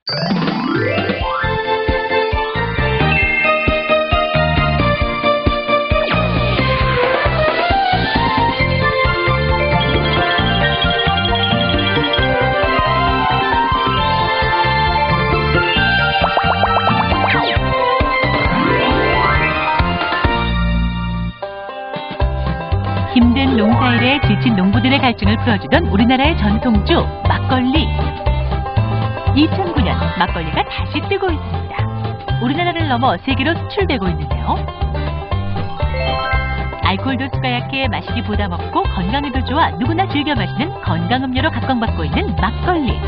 힘든 농사일에 지친 농부들의 갈증을 풀어주던 우리나라의 전통주 막걸리. 2009년 막걸리가 다시 뜨고 있습니다. 우리나라를 넘어 세계로 수출되고 있는데요. 알코올 도수가 약해 마시기 부담 없고 건강에도 좋아 누구나 즐겨 마시는 건강음료로 각광받고 있는 막걸리.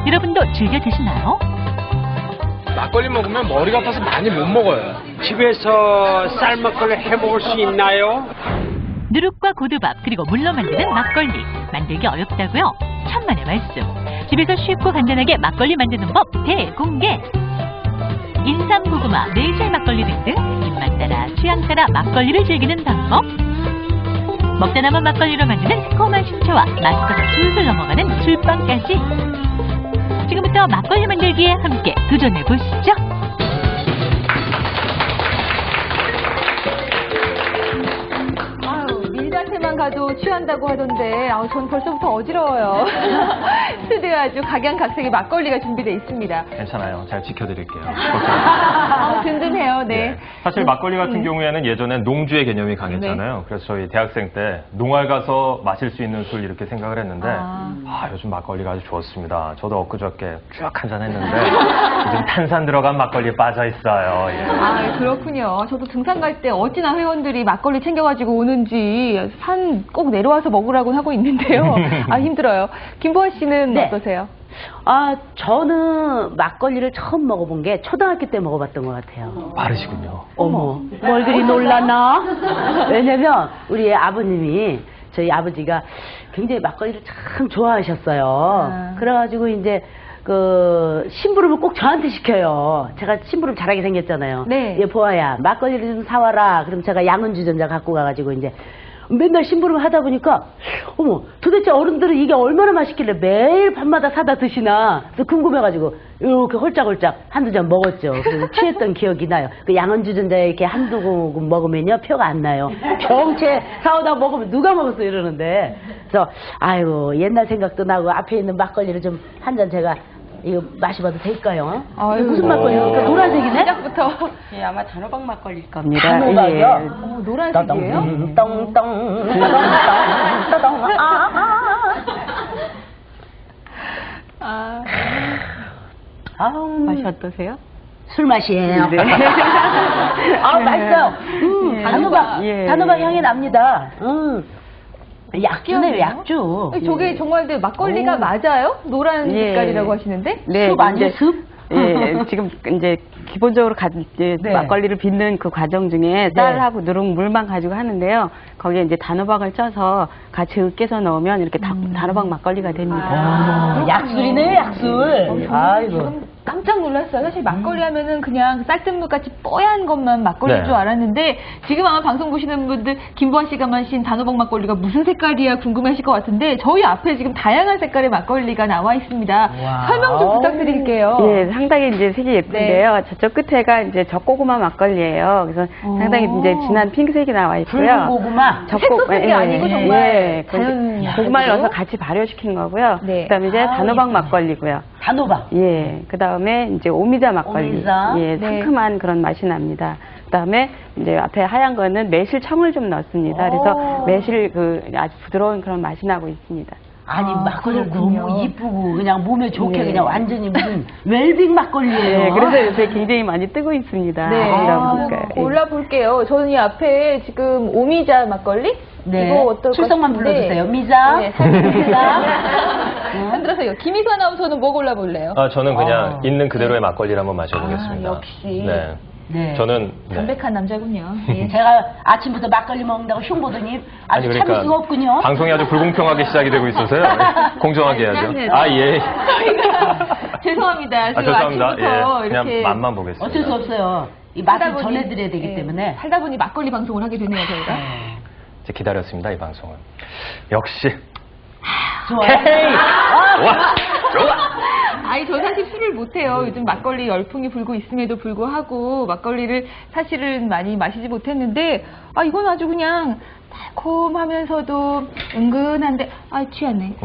여러분도 즐겨 드시나요? 막걸리 먹으면 머리가 아파서 많이 못 먹어요. 집에서 쌀막걸리 해 먹을 수 있나요? 누룩과 고두밥 그리고 물로 만드는 막걸리. 만들기 어렵다고요? 천만의 말씀. 집에서 쉽고 간단하게 막걸리 만드는 법 대공개. 인삼, 고구마, 매실 막걸리 등등 입맛 따라 취향 따라 막걸리를 즐기는 방법. 먹다 남은 막걸리로 만드는 새콤한 식초와 맛있어서 술술 넘어가는 술빵까지. 지금부터 막걸리 만들기에 함께 도전해보시죠. 밀밭에만 가도 취한다고 하던데 전 벌써부터 어지러워요. 스튜디오에 아주 각양각색의 막걸리가 준비되어 있습니다. 괜찮아요. 잘 지켜드릴게요. 든든해요. 네. 네. 사실 막걸리 같은 경우에는 예전엔 농주의 개념이 강했잖아요. 네. 그래서 저희 대학생 때 농활 가서 마실 수 있는 술 이렇게 생각을 했는데 요즘 막걸리가 아주 좋습니다. 저도 엊그저께 쭉 한잔 했는데 요즘 탄산 들어간 막걸리에 빠져 있어요. 예. 그렇군요. 저도 등산 갈 때 어찌나 회원들이 막걸리 챙겨가지고 오는지 산 꼭 내려와서 먹으라고 하고 있는데요. 힘들어요. 김보아 씨는 네. 어떠세요? 저는 막걸리를 처음 먹어본 게 초등학교 때 먹어봤던 것 같아요. 빠르시군요. 어머, 뭘 그리 놀라나? 왜냐면 우리 아버님이, 저희 아버지가 굉장히 막걸리를 참 좋아하셨어요. 그래가지고 이제 심부름을 꼭 저한테 시켜요. 제가 심부름 잘하게 생겼잖아요. 네. 얘 보아야, 막걸리를 좀 사와라. 그럼 제가 양은주전자 갖고 가가지고 이제 맨날 심부름 하다 보니까 어머, 도대체 어른들은 이게 얼마나 맛있길래 매일 밤마다 사다 드시나. 그래서 궁금해가지고 이렇게 홀짝홀짝 한두 잔 먹었죠. 그래서 취했던 기억이 나요. 그 양은주전자에 이렇게 한두 모금 먹으면요 표가 안 나요. 병채 사오다 먹으면 누가 먹었어 이러는데. 그래서 아이고 옛날 생각도 나고 앞에 있는 막걸리를 좀 한 잔 제가 이거 마셔봐도 될까요? 무슨 막걸리입니까? 노란색이네? 시작부터. 예, 아마 단호박 막걸리일 겁니다. 단호박이요? 노란색이에요? 똥똥 맛이 어떠세요? 술 맛이에요. 네. 맛있어요. 예. 단호박 향이 납니다. 약주네요, 약주. 저게 정말 막걸리가 맞아요? 노란 색깔이라고 하시는데? 네, 숲 아니에요, 숲? 예, 지금 이제 기본적으로 막걸리를 빚는 그 과정 중에 쌀하고 누룩물만 가지고 하는데요. 거기에 이제 단호박을 쪄서 같이 으깨서 넣으면 이렇게 단호박 막걸리가 됩니다. 약술이네요, 약술. 아이고. 깜짝 놀랐어요. 사실 막걸리 하면은 그냥 쌀뜨물 같이 뽀얀 것만 막걸리인 네. 줄 알았는데 지금 아마 방송 보시는 분들 김보아 씨가 마신 단호박 막걸리가 무슨 색깔이야 궁금하실 것 같은데 저희 앞에 지금 다양한 색깔의 막걸리가 나와 있습니다. 설명 좀 부탁드릴게요. 예, 상당히 이제 색이 예쁜데요. 저쪽 끝에가 이제 적고구마 막걸리예요. 그래서 상당히 이제 진한 핑크색이 나와 있고요. 붉은 고구마? 색소색이 아니고 정말 자연 고구마를 넣어서 같이 발효시킨 거고요. 네. 그다음에 이제 단호박 막걸리고요. 단호박. 예, 그다음에 이제 오미자 막걸리. 오미자. 예, 상큼한 그런 맛이 납니다. 그다음에 이제 앞에 하얀 거는 매실청을 좀 넣습니다. 그래서 매실 아주 부드러운 그런 맛이 나고 있습니다. 아니 막걸리 너무 이쁘고 그냥 몸에 좋게 그냥 완전히 무슨 웰빙 막걸리예요. 네, 그래서 요새 굉장히 많이 뜨고 있습니다. 골라볼게요. 저는 이 앞에 지금 오미자 막걸리? 네. 이거 어떨 출석만 것 같은데. 불러주세요. 미자. 네, 살짝 흔들어서요. 김희수 아나운서는 뭐 골라볼래요? 저는 그냥 있는 그대로의 막걸리를 한번 마셔보겠습니다. 역시. 네. 네. 저는 담백한 남자군요. 제가 아침부터 막걸리 먹는다고 흉보더니 아주 참을 수가 없군요. 방송이 아주 불공평하게 시작이 되고 있어서요. 공정하게 해야죠. 예. 죄송합니다. 죄송합니다. 아침부터 예. 이렇게 그냥 맛만 보겠습니다. 어쩔 수 없어요. 이 맛을 전해드려야 되기 때문에. 살다 보니 막걸리 방송을 하게 되네요, 저희가. 이제 기다렸습니다, 이 방송은. 역시. 좋아요. 와, 좋아. 저 사실 술을 못해요. 요즘 막걸리 열풍이 불고 있음에도 불구하고 막걸리를 사실은 많이 마시지 못했는데 이건 아주 그냥 달콤하면서도 은근한데 취하네.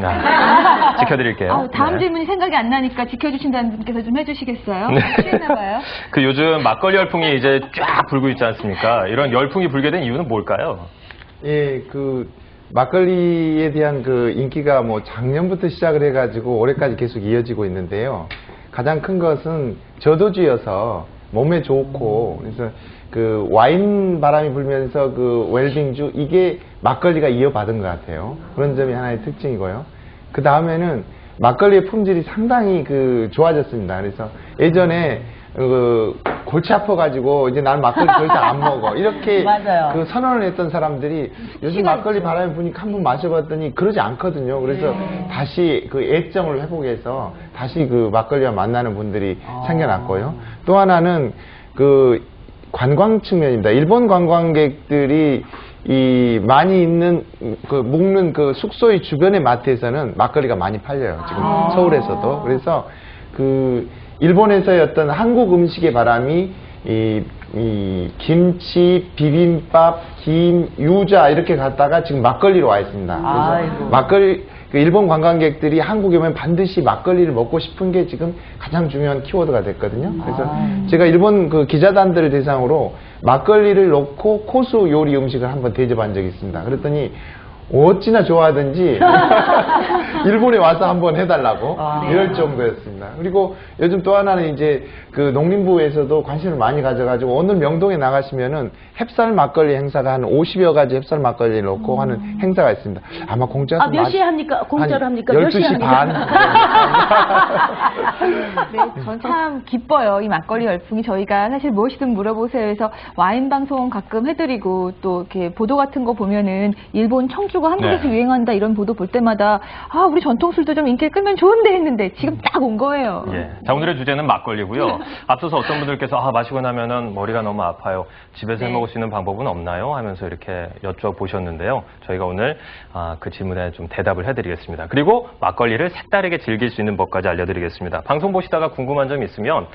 지켜드릴게요. 다음 네. 질문이 생각이 안 나니까 지켜주신다는 분께서 좀 해주시겠어요? 네. 취했나봐요. 그 요즘 막걸리 열풍이 이제 쫙 불고 있지 않습니까? 이런 열풍이 불게 된 이유는 뭘까요? 예, 막걸리에 대한 인기가 작년부터 시작을 해가지고 올해까지 계속 이어지고 있는데요. 가장 큰 것은 저도주여서 몸에 좋고, 그래서 와인 바람이 불면서 웰빙주, 이게 막걸리가 이어받은 것 같아요. 그런 점이 하나의 특징이고요. 그 다음에는 막걸리의 품질이 상당히 좋아졌습니다. 그래서 예전에 골치 아파가지고 이제 나는 막걸리 더 이상 안 먹어 이렇게 맞아요. 선언을 했던 사람들이 요즘 막걸리 바람이 부니까 한번 마셔봤더니 그러지 않거든요. 그래서 다시 애정을 회복해서 다시 막걸리와 만나는 분들이 생겨났고요. 또 하나는 관광 측면입니다. 일본 관광객들이 많이 있는 묵는 숙소의 주변의 마트에서는 막걸리가 많이 팔려요. 지금 서울에서도. 그래서 일본에서의 어떤 한국 음식의 바람이 김치, 비빔밥, 김, 유자 이렇게 갔다가 지금 막걸리로 와 있습니다. 그래서 막걸리 일본 관광객들이 한국에 오면 반드시 막걸리를 먹고 싶은 게 지금 가장 중요한 키워드가 됐거든요. 그래서 제가 일본 기자단들을 대상으로 막걸리를 넣고 코스 요리 음식을 한번 대접한 적이 있습니다. 그랬더니 어찌나 좋아하든지 일본에 와서 한번 해달라고 이럴 정도였습니다. 그리고 요즘 또 하나는 이제 농림부에서도 관심을 많이 가져가지고 오늘 명동에 나가시면은 햅쌀 막걸리 행사가 한 50여 가지 햅쌀 막걸리를 넣고 하는 행사가 있습니다. 아마 공짜로 몇 시에 합니까? 공짜로 합니까? 몇 시에 12시 합니까? 반. 네, 전 참 기뻐요. 이 막걸리 열풍이 저희가 사실 무엇이든 물어보세요 해서 와인 방송 가끔 해드리고 또 이렇게 보도 같은 거 보면은 일본 청주가 한국에서 유행한다 이런 보도 볼 때마다 우리 전통술도 좀 인기를 끌면 좋은데 했는데 지금 딱 온 거예요. 예. 자, 오늘의 주제는 막걸리고요. 앞서서 어떤 분들께서 마시고 나면은 머리가 너무 아파요. 집에서 해 먹을 수 있는 방법은 없나요? 하면서 이렇게 여쭤보셨는데요. 저희가 오늘 그 질문에 좀 대답을 해드리겠습니다. 그리고 막걸리를 색다르게 즐길 수 있는 법까지 알려드리겠습니다. 방송 보시다가 궁금한 점이 있으면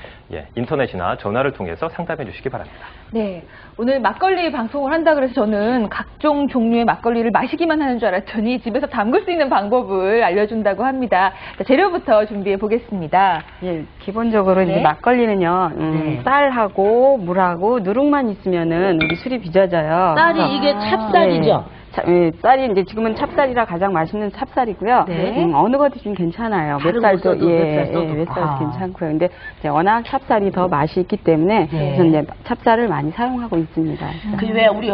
인터넷이나 전화를 통해서 상담해 주시기 바랍니다. 네, 오늘 막걸리 방송을 한다 그래서 저는 각종 종류의 막걸리를 마시기만 하는 줄 알았더니 집에서 담글 수 있는 방법을 알려준다고 합니다. 자, 재료부터 준비해 보겠습니다. 예, 기본적으로 네. 이제 막걸리는요, 쌀하고 물하고 누룩만 있으면은 우리 술이 빚어져요. 쌀이 이게 찹쌀이죠? 쌀이 이제 지금은 찹쌀이라 가장 맛있는 찹쌀이고요. 네. 어느 것이든 괜찮아요. 다른 맵쌀도 거 써도 맵쌀 써도. 맵쌀도 괜찮고요. 근데 이제 워낙 찹쌀이 더 맛이 있기 때문에 그래서 이제 찹쌀을 많이 사용하고 있습니다. 왜 우리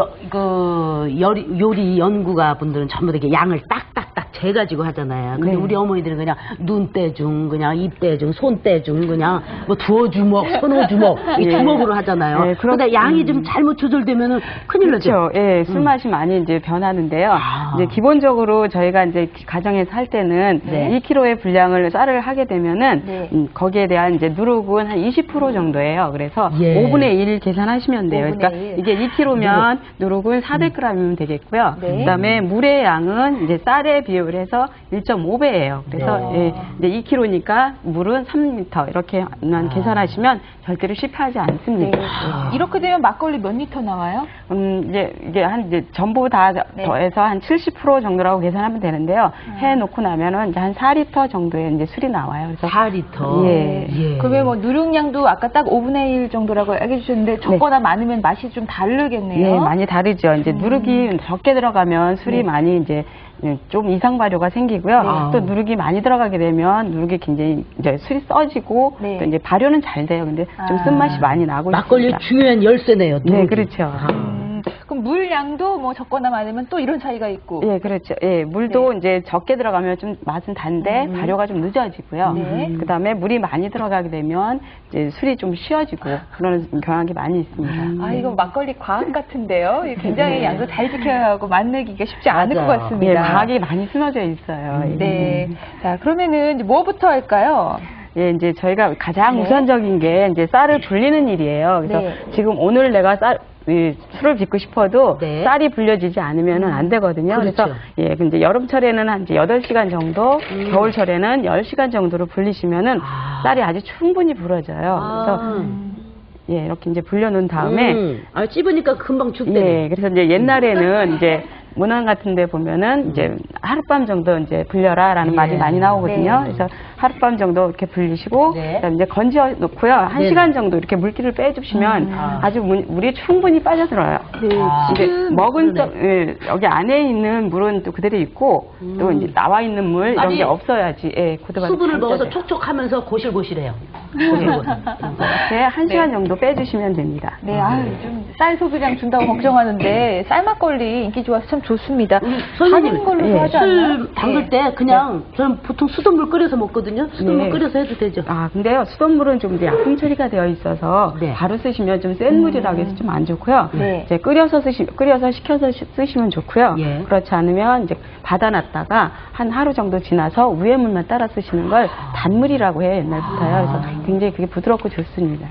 요리 연구가 분들은 전부 다 이렇게 양을 딱딱딱 재가지고 하잖아요. 근데 우리 어머니들은 그냥 눈대중, 그냥 입대중, 손대중, 그냥 뭐 두어 주먹, 서너 주먹 이 주먹으로 하잖아요. 네, 그런데 양이 좀 잘못 조절되면은 큰일 나죠. 그렇죠. 예, 술 맛이 많이 이제 변하는데요. 이제 기본적으로 저희가 이제 가정에서 할 때는 2kg의 분량을 쌀을 하게 되면은 거기에 대한 이제 누룩은 한 20% 정도예요. 그래서 5분의 1 계산하시면 돼요. 5분의 그러니까 1. 이게 2kg면 누룩은 400g이면 되겠고요. 그다음에 물의 양은 이제 쌀에 비율해서 1.5배예요. 그래서 이제 2kg니까 물은 3리터 이렇게만 계산하시면 절대로 실패하지 않습니다. 이렇게 되면 막걸리 몇 리터 나와요? 이게 전부 다 더해서 한 70% 정도라고 계산하면 되는데요. 해놓고 나면은 이제 한 4리터 정도의 이제 술이 나와요. 그래서 4리터. 예. 그러면 뭐 누룩량도 아까 딱 5분의 1 정도라고 얘기해 주셨는데 적거나 많으면 맛이 좀 다르겠네요. 네, 많이 다르죠. 이제 누룩이 적게 들어가면 술이 많이 이제 좀 이상 발효가 생기고요. 또 누룩이 많이 들어가게 되면 누룩이 굉장히 이제 술이 써지고 또 이제 발효는 잘 돼요. 근데 좀 쓴맛이 많이 나고 막걸리의 있습니다. 중요한 열쇠네요. 누룩이. 네, 그렇죠. 그럼 물 양도 뭐 적거나 많으면 또 이런 차이가 있고. 예, 그렇죠. 예, 물도 이제 적게 들어가면 좀 맛은 단데 발효가 좀 늦어지고요. 그다음에 물이 많이 들어가게 되면 이제 술이 좀 쉬어지고 그런 경향이 많이 있습니다. 이거 막걸리 과학 같은데요. 굉장히 양도 잘 지켜야 하고 맛내기가 쉽지 않을 것 같습니다. 예, 과학이 많이 숨어져 있어요. 네. 자, 그러면은 이제 뭐부터 할까요? 예, 이제 저희가 가장 우선적인 게 이제 쌀을 불리는 일이에요. 그래서 지금 오늘 내가 술을 빚고 싶어도 네. 쌀이 불려지지 않으면 안 되거든요. 그렇죠. 그래서 예, 근데 여름철에는 한 이제 8시간 정도, 겨울철에는 10시간 정도로 불리시면은 쌀이 아주 충분히 불어져요. 그래서 예, 이렇게 이제 불려놓은 다음에 찝으니까 금방 죽대네. 예, 그래서 이제 옛날에는 이제 문안 같은 데 보면은 이제 하룻밤 정도 이제 불려라라는 말이 많이 나오거든요. 그래서 하룻밤 정도 이렇게 불리시고 그다음에 이제 건져 놓고요. 1시간 정도 이렇게 물기를 빼주시면 아주 물이 충분히 빠져들어요. 이제 먹은 예, 여기 안에 있는 물은 또 그대로 있고 또 이제 나와 있는 물 이런 게 없어야지 예, 고두밥이 수분을 잘 먹어서 쪄져요. 촉촉하면서 고실고실해요. 이렇게 1시간 정도 빼주시면 됩니다. 네, 좀 쌀 소비량 준다고 걱정하는데 쌀막걸리 인기 좋아서 참 좋습니다. 선생님, 걸로 좋아하지 않나요? 술 담글 때 그냥 저는 보통 수돗물 끓여서 먹거든요. 수돗물 네. 끓여서 해도 되죠. 아, 근데요, 수돗물은 좀 이제 약품 처리가 되어 있어서 네. 바로 쓰시면 좀 센 물이라고 해서 좀 안 좋고요. 네. 이제 끓여서 식혀서 쓰시면 좋고요. 예. 그렇지 않으면 이제 받아놨다가 한 하루 정도 지나서 위에 물만 따라 쓰시는 걸 단물이라고 해요, 옛날부터요. 그래서 굉장히 그게 부드럽고 좋습니다.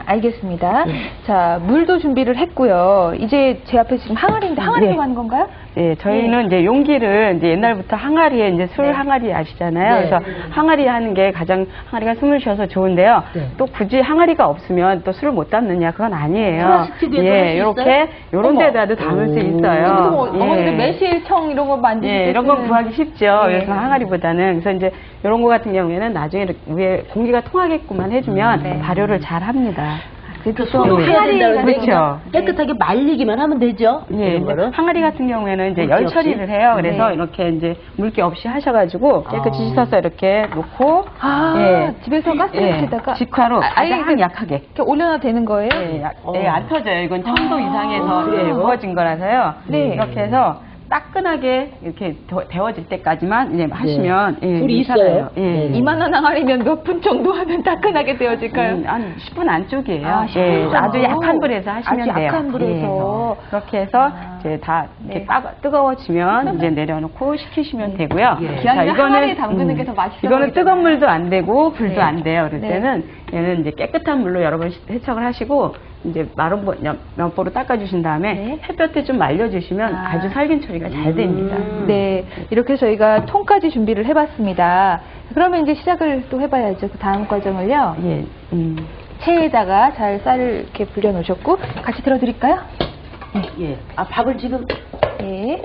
알겠습니다. 자, 물도 준비를 했고요. 이제 제 앞에 지금 항아리인데 항아리로 네. 가는 건가요? 예, 저희는 이제 용기를 이제 옛날부터 항아리에 이제 술 항아리 아시잖아요. 네. 그래서 항아리 하는 게 가장 항아리가 숨을 쉬어서 좋은데요. 네. 또 굳이 항아리가 없으면 또 술을 못 담느냐 그건 아니에요. 플라스틱에도 할수 예, 있어요? 이렇게 요런 데다도 담을 수 있어요. 어머니들 매실청 이런 거 만드실 때 예, 이런 거 쓰는- 구하기 쉽죠. 그래서 항아리보다는 그래서 이제 이런 거 같은 경우에는 나중에 이렇게 위에 공기가 통하게끔만 해주면 발효를 잘 합니다. 그러니까 손으로 해야 된다고 그렇죠. 깨끗하게 말리기만 하면 되죠. 예, 이런 거를. 항아리 같은 경우에는 이제 물기 열 없이? 처리를 해요. 그래서 이렇게 이제 물기 없이 하셔가지고 깨끗이 씻어서 이렇게 놓고, 집에서 가스레인지에다가 직화로 가장 약하게. 이렇게 올려놔도 되는 거예요? 예, 안 터져요. 이건 1000도 이상에서 이렇게 구워진 거라서요. 네. 이렇게 해서 따끈하게 이렇게 데워질 때까지만 이제 하시면 불이 괜찮아요. 있어요. 예. 이만한 항아리면 몇 분 정도 하면 따끈하게 되어질까요? 한 10분 안쪽이에요. 아, 10분 예, 정도. 아주 약한 불에서 하시면 아주 돼요. 약한 불에서. 예. 그렇게 해서 이제 다 이렇게 뜨거워지면 이제 내려놓고 식히시면 되고요. 기왕이면 항아리에 담그는 게 더 맛있어 이거는 보이잖아요. 뜨거운 물도 안 되고 불도 네. 안 돼요. 그럴 네. 때는 얘는 이제 깨끗한 물로 여러 번 세척을 하시고 이제 마른 면보로 닦아주신 다음에 햇볕에 좀 말려주시면 아주 살균 처리가 잘 됩니다. 네, 이렇게 저희가 통까지 준비를 해봤습니다. 그러면 이제 시작을 또 해봐야죠. 그 다음 과정을요. 예, 체에다가 잘 쌀을 이렇게 불려 놓으셨고 같이 들어드릴까요? 예. 아, 밥을 지금 네.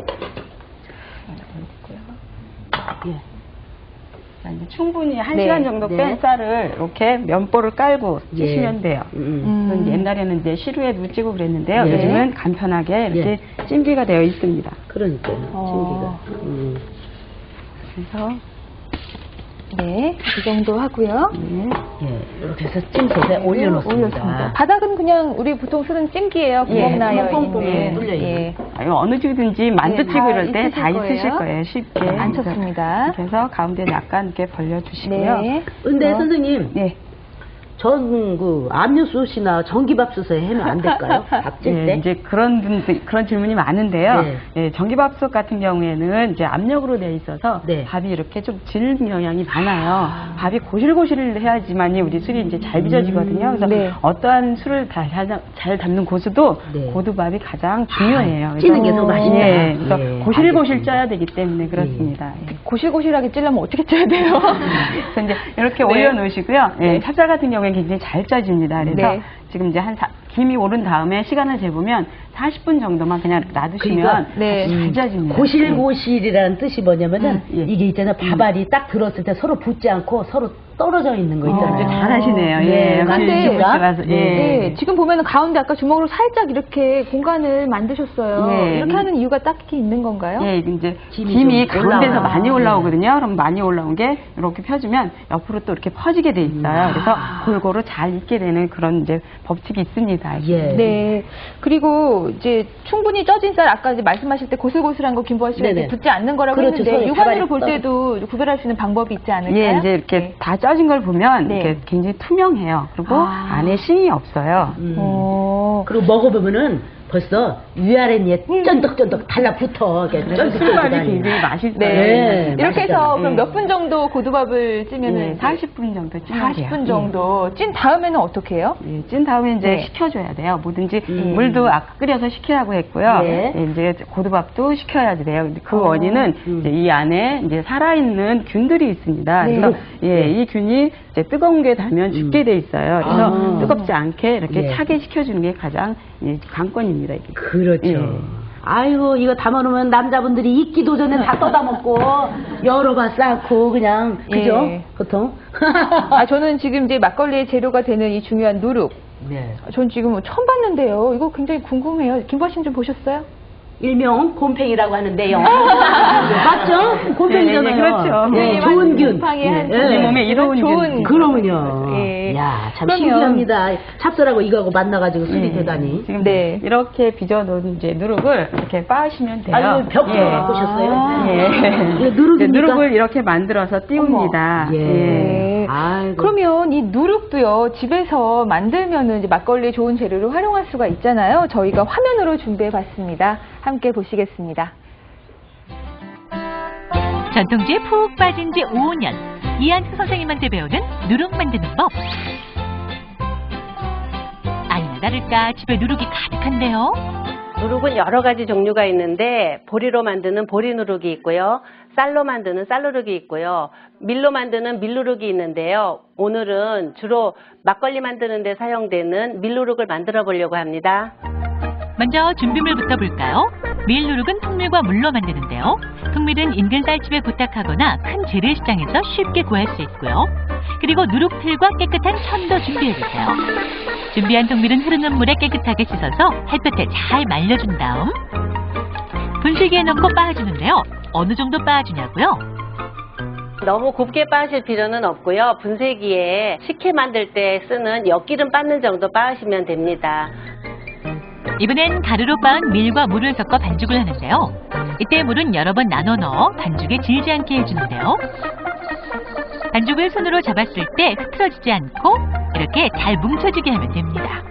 자, 이제 충분히 1시간 정도 뺀 쌀을 이렇게 면보를 깔고 찌시면 돼요. 그래서 옛날에는 이제 시루에도 찌고 그랬는데요. 요즘은 간편하게 이렇게 찜기가 되어 있습니다. 그러니까요. 찜기가. 그래서 네, 이 정도 하고요. 예. 이렇게 해서 찜솥에 올려놓습니다. 바닥은 그냥 우리 보통 쓰는 찜기예요. 구멍 나요 뽕뽕 있는. 뚫려 있는. 이거 어느 집든지 만두찌고 다 이럴 때 다 있으실 있으실 거예요. 거예요. 쉽게. 안 쳤습니다. 그래서 가운데 약간 이렇게 벌려주시고요. 네. 근데 선생님, 네. 전 그 압류솥이나 전기밥솥에 하면 안 될까요? 밥 찔 예, 때? 이제 그런 질문이 많은데요. 네. 예, 전기밥솥 같은 경우에는 이제 압력으로 되어 있어서 밥이 이렇게 좀 질 영향이 많아요. 밥이 고실고실해야지만이 우리 술이 이제 잘 빚어지거든요. 그래서 어떠한 술을 잘 담는 고수도 고두밥이 가장 중요해요. 찌는 게 더 맛있다. 예, 그래서 예, 고실고실 쪄야 되기 때문에 그렇습니다. 예. 고실고실하게 찌려면 어떻게 쪄야 돼요? 그래서 이제 이렇게 올려놓으시고요. 예, 찹쌀 같은 경우에는 굉장히 잘 쪄집니다. 그래서 지금 이제 김이 오른 다음에 시간을 재보면 40분 정도만 그냥 놔두시면 잘 쪄집니다. 고실고실이라는 뜻이 뭐냐면은 이게 있잖아요. 밥알이 딱 들었을 때 서로 붙지 않고 서로 떨어져 있는 거 있잖아요. 잘하시네요. 네, 근데 지금 보면은 가운데 아까 주먹으로 살짝 이렇게 공간을 만드셨어요. 이렇게 하는 이유가 딱히 있는 건가요? 예, 이제 김이 가운데서 많이 올라오거든요. 그럼 많이 올라온 게 이렇게 펴주면 옆으로 또 이렇게 퍼지게 돼 있어요. 그래서 골고루 잘 익게 되는 그런 이제 법칙이 있습니다. 네. 그리고 이제 충분히 쪄진 쌀 아까 이제 말씀하실 때 고슬고슬한 거 김보아 씨가 이렇게 붙지 않는 거라고 했는데 육안으로 볼 때도 구별할 수 있는 방법이 있지 않을까요? 예, 이제 이렇게 다 쪄진 걸 보면 이렇게 굉장히 투명해요. 그리고 안에 심이 없어요. 그리고 먹어보면은 벌써 위아래니에 쫀득쫀득 달라붙어. 술밥이 굉장히 맛있어요. 네. 이렇게 해서 그럼 네. 몇 분 정도 고두밥을 찌면은 40분 정도 찌면 돼요. 40분 정도 찐 다음에는 어떻게 해요? 예, 찐 다음에 이제 네. 식혀줘야 돼요. 뭐든지 물도 아까 끓여서 식히라고 했고요. 네. 예, 이제 고두밥도 식혀야 돼요. 근데 그 원인은 이제 이 안에 이제 살아있는 균들이 있습니다. 네. 그래서 예, 이 균이 이제 뜨거운 게 닿으면 죽게 돼 있어요. 그래서 아. 뜨겁지 않게 이렇게 네. 차게 식혀주는 게 가장 예, 관건입니다. 이게. 그렇죠. 예. 아이고 이거 담아놓으면 남자분들이 익기도 전에 다 떠다먹고 여러 바 쌓고 그냥 그죠? 예. 보통. 저는 지금 이제 막걸리의 재료가 되는 이 중요한 누룩. 네. 전 지금 처음 봤는데요. 이거 굉장히 궁금해요. 김보신 좀 보셨어요? 일명 곰팽이라고 하는데요. 맞죠? 곰팽이잖아요. 네, 그렇죠. 네, 좋은 균. 곰팡이 한 우리 몸에 이로운 좋은 균. 그러면요. 예. 야, 참 그러면- 신기합니다. 찹쌀하고 이거하고 만나가지고 술이 예. 되다니. 지금 네. 이렇게 빚어놓은 이제 누룩을 이렇게 빻으시면 돼요. 아유, 벽도 보셨어요? 예. 이거 누룩입니까? 누룩을 이렇게 만들어서 띄웁니다. 예. 네. 아이고. 그러면 이 누룩도요, 집에서 만들면은 이제 막걸리에 좋은 재료를 활용할 수가 있잖아요. 저희가 화면으로 준비해 봤습니다. 함께 보시겠습니다. 전통주에 푹 빠진 지 5년. 이한수 선생님한테 배우는 누룩 만드는 법. 아니나 다를까 집에 누룩이 가득한데요. 누룩은 여러 가지 종류가 있는데 보리로 만드는 보리 누룩이 있고요. 쌀로 만드는 쌀 누룩이 있고요. 밀로 만드는 밀 누룩이 있는데요. 오늘은 주로 막걸리 만드는 데 사용되는 밀 누룩을 만들어 보려고 합니다. 먼저 준비물부터 볼까요? 밀 누룩은 통밀과 물로 만드는데요. 통밀은 인근 쌀집에 부탁하거나 큰 재래시장에서 쉽게 구할 수 있고요. 그리고 누룩틀과 깨끗한 천도 준비해주세요. 준비한 통밀은 흐르는 물에 깨끗하게 씻어서 햇볕에 잘 말려준 다음 분쇄기에 넣고 빻아주는데요. 어느 정도 빻아주냐고요? 너무 곱게 빻으실 필요는 없고요. 분쇄기에 식혜 만들 때 쓰는 엿기름 빻는 정도 빻으시면 됩니다. 이번엔 가루로 빻은 밀과 물을 섞어 반죽을 하는데요. 이때 물은 여러 번 나눠 넣어 반죽에 질지 않게 해주는데요. 반죽을 손으로 잡았을 때 흐트러지지 않고 이렇게 잘 뭉쳐지게 하면 됩니다.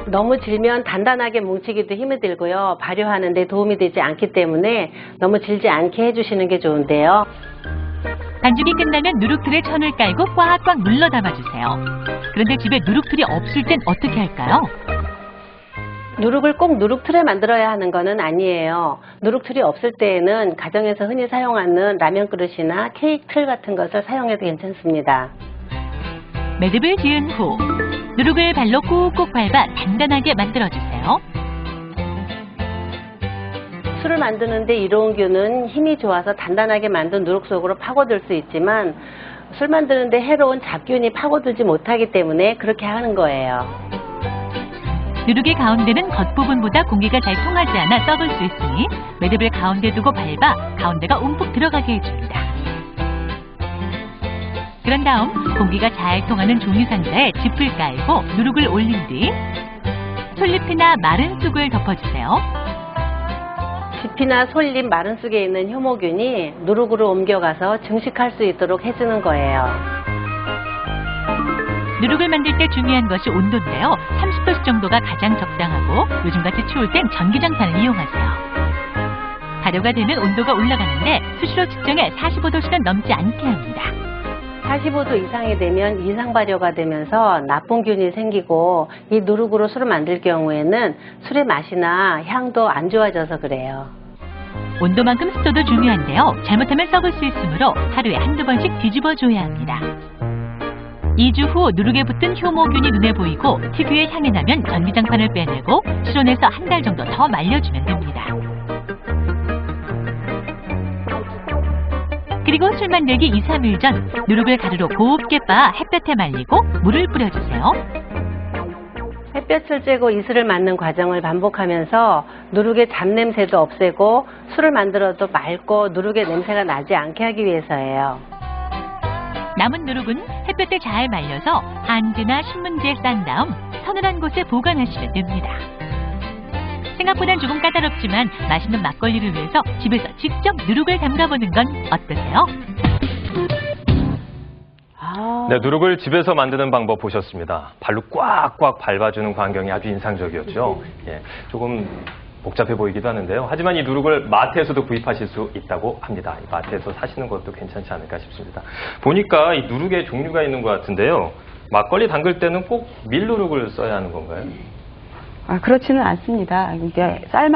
너무 질면 단단하게 뭉치기도 힘이 들고요. 발효하는 데 도움이 되지 않기 때문에 너무 질지 않게 해주시는 게 좋은데요. 반죽이 끝나면 누룩틀에 천을 깔고 꽉꽉 눌러 담아주세요. 그런데 집에 누룩틀이 없을 땐 어떻게 할까요? 누룩을 꼭 누룩틀에 만들어야 하는 것은 아니에요. 누룩틀이 없을 때에는 가정에서 흔히 사용하는 라면 그릇이나 케이크 틀 같은 것을 사용해도 괜찮습니다. 매듭을 지은 후 누룩을 발로 꾹꾹 밟아 단단하게 만들어주세요. 술을 만드는데 이로운 균은 힘이 좋아서 단단하게 만든 누룩 속으로 파고들 수 있지만 술 만드는데 해로운 잡균이 파고들지 못하기 때문에 그렇게 하는 거예요. 누룩의 가운데는 겉부분보다 공기가 잘 통하지 않아 썩을 수 있으니 매듭을 가운데 두고 밟아 가운데가 움푹 들어가게 해줍니다. 그런 다음 공기가 잘 통하는 종이 상자에 짚을 깔고 누룩을 올린 뒤 솔잎이나 마른 쑥을 덮어주세요. 잎이나 솔잎 마른 쑥에 있는 효모균이 누룩으로 옮겨가서 증식할 수 있도록 해주는 거예요. 누룩을 만들 때 중요한 것이 온도인데요. 30도씨 정도가 가장 적당하고 요즘같이 추울 땐 전기장판을 이용하세요. 발효가 되면 온도가 올라가는데 수시로 측정해 45도씨는 넘지 않게 합니다. 45도 이상이 되면 이상 발효가 되면서 나쁜 균이 생기고 이 누룩으로 술을 만들 경우에는 술의 맛이나 향도 안 좋아져서 그래요. 온도만큼 습도도 중요한데요. 잘못하면 썩을 수 있으므로 하루에 한두 번씩 뒤집어줘야 합니다. 2주 후 누룩에 붙은 효모균이 눈에 보이고 특유의 향이 나면 전기장판을 빼내고 실온에서 한 달 정도 더 말려주면 됩니다. 그리고 술 만들기 2, 3일 전 누룩을 가루로 곱게 빻아 햇볕에 말리고 물을 뿌려주세요. 햇볕을 쬐고 이슬을 맞는 과정을 반복하면서 누룩의 잡냄새도 없애고 술을 만들어도 맑고 누룩의 냄새가 나지 않게 하기 위해서예요. 남은 누룩은 햇볕에 잘 말려서 한지나 신문지에 싼 다음 서늘한 곳에 보관하시면 됩니다. 생각보단 조금 까다롭지만 맛있는 막걸리를 위해서 집에서 직접 누룩을 담가보는 건 어떠세요? 네, 누룩을 집에서 만드는 방법 보셨습니다. 발로 꽉꽉 밟아주는 광경이 아주 인상적이었죠. 예, 조금 복잡해 보이기도 하는데요. 하지만 이 누룩을 마트에서도 구입하실 수 있다고 합니다. 마트에서 사시는 것도 괜찮지 않을까 싶습니다. 보니까 이 누룩의 종류가 있는 것 같은데요. 막걸리 담글 때는 꼭 밀누룩을 써야 하는 건가요? 그렇지는 않습니다. 이제 쌀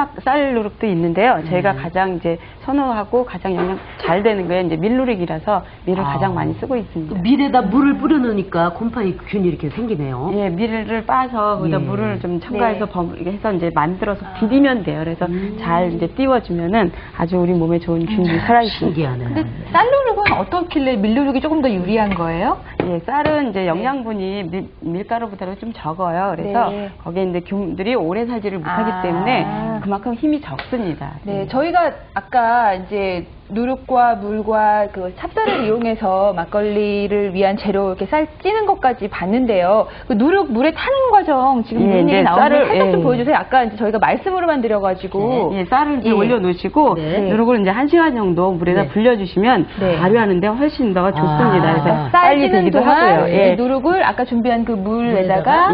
누룩도 있는데요. 제가 가장 이제 선호하고 가장 영양 잘 되는 게 이제 밀누룩이라서 밀을 가장 많이 쓰고 있습니다. 밀에다 물을 뿌려놓으니까 곰팡이균이 이렇게 생기네요. 예, 밀을 빠서 거기다 물을 좀 첨가해서 해서 이제 만들어서 비비면 돼요. 그래서 잘 이제 띄워주면은 아주 우리 몸에 좋은 균이 살아있습니다. 신기하네. 근데 쌀누룩은 어떻길래 밀누룩이 조금 더 유리한 거예요? 예, 쌀은 이제 영양분이 밀가루보다는 좀 적어요. 그래서 거기에 이제 균들이 오래 살지를 못하기 때문에 그만큼 힘이 적습니다. 네, 저희가 아까 이제 누룩과 물과 그 찹쌀을 이용해서 막걸리를 위한 재료 이렇게 쌀 찌는 것까지 봤는데요. 그 누룩 물에 타는 과정 지금 무슨 얘기 나오는데 살짝 좀 보여주세요. 아까 이제 저희가 말씀으로만 드려가지고 쌀을 이제 올려놓으시고 누룩을 이제 1시간 정도 물에다 불려주시면 발효하는데 훨씬 더 좋습니다. 그래서 쌀 빨리 찌는 되기도 동안 하고요. 누룩을 아까 준비한 그 물에다가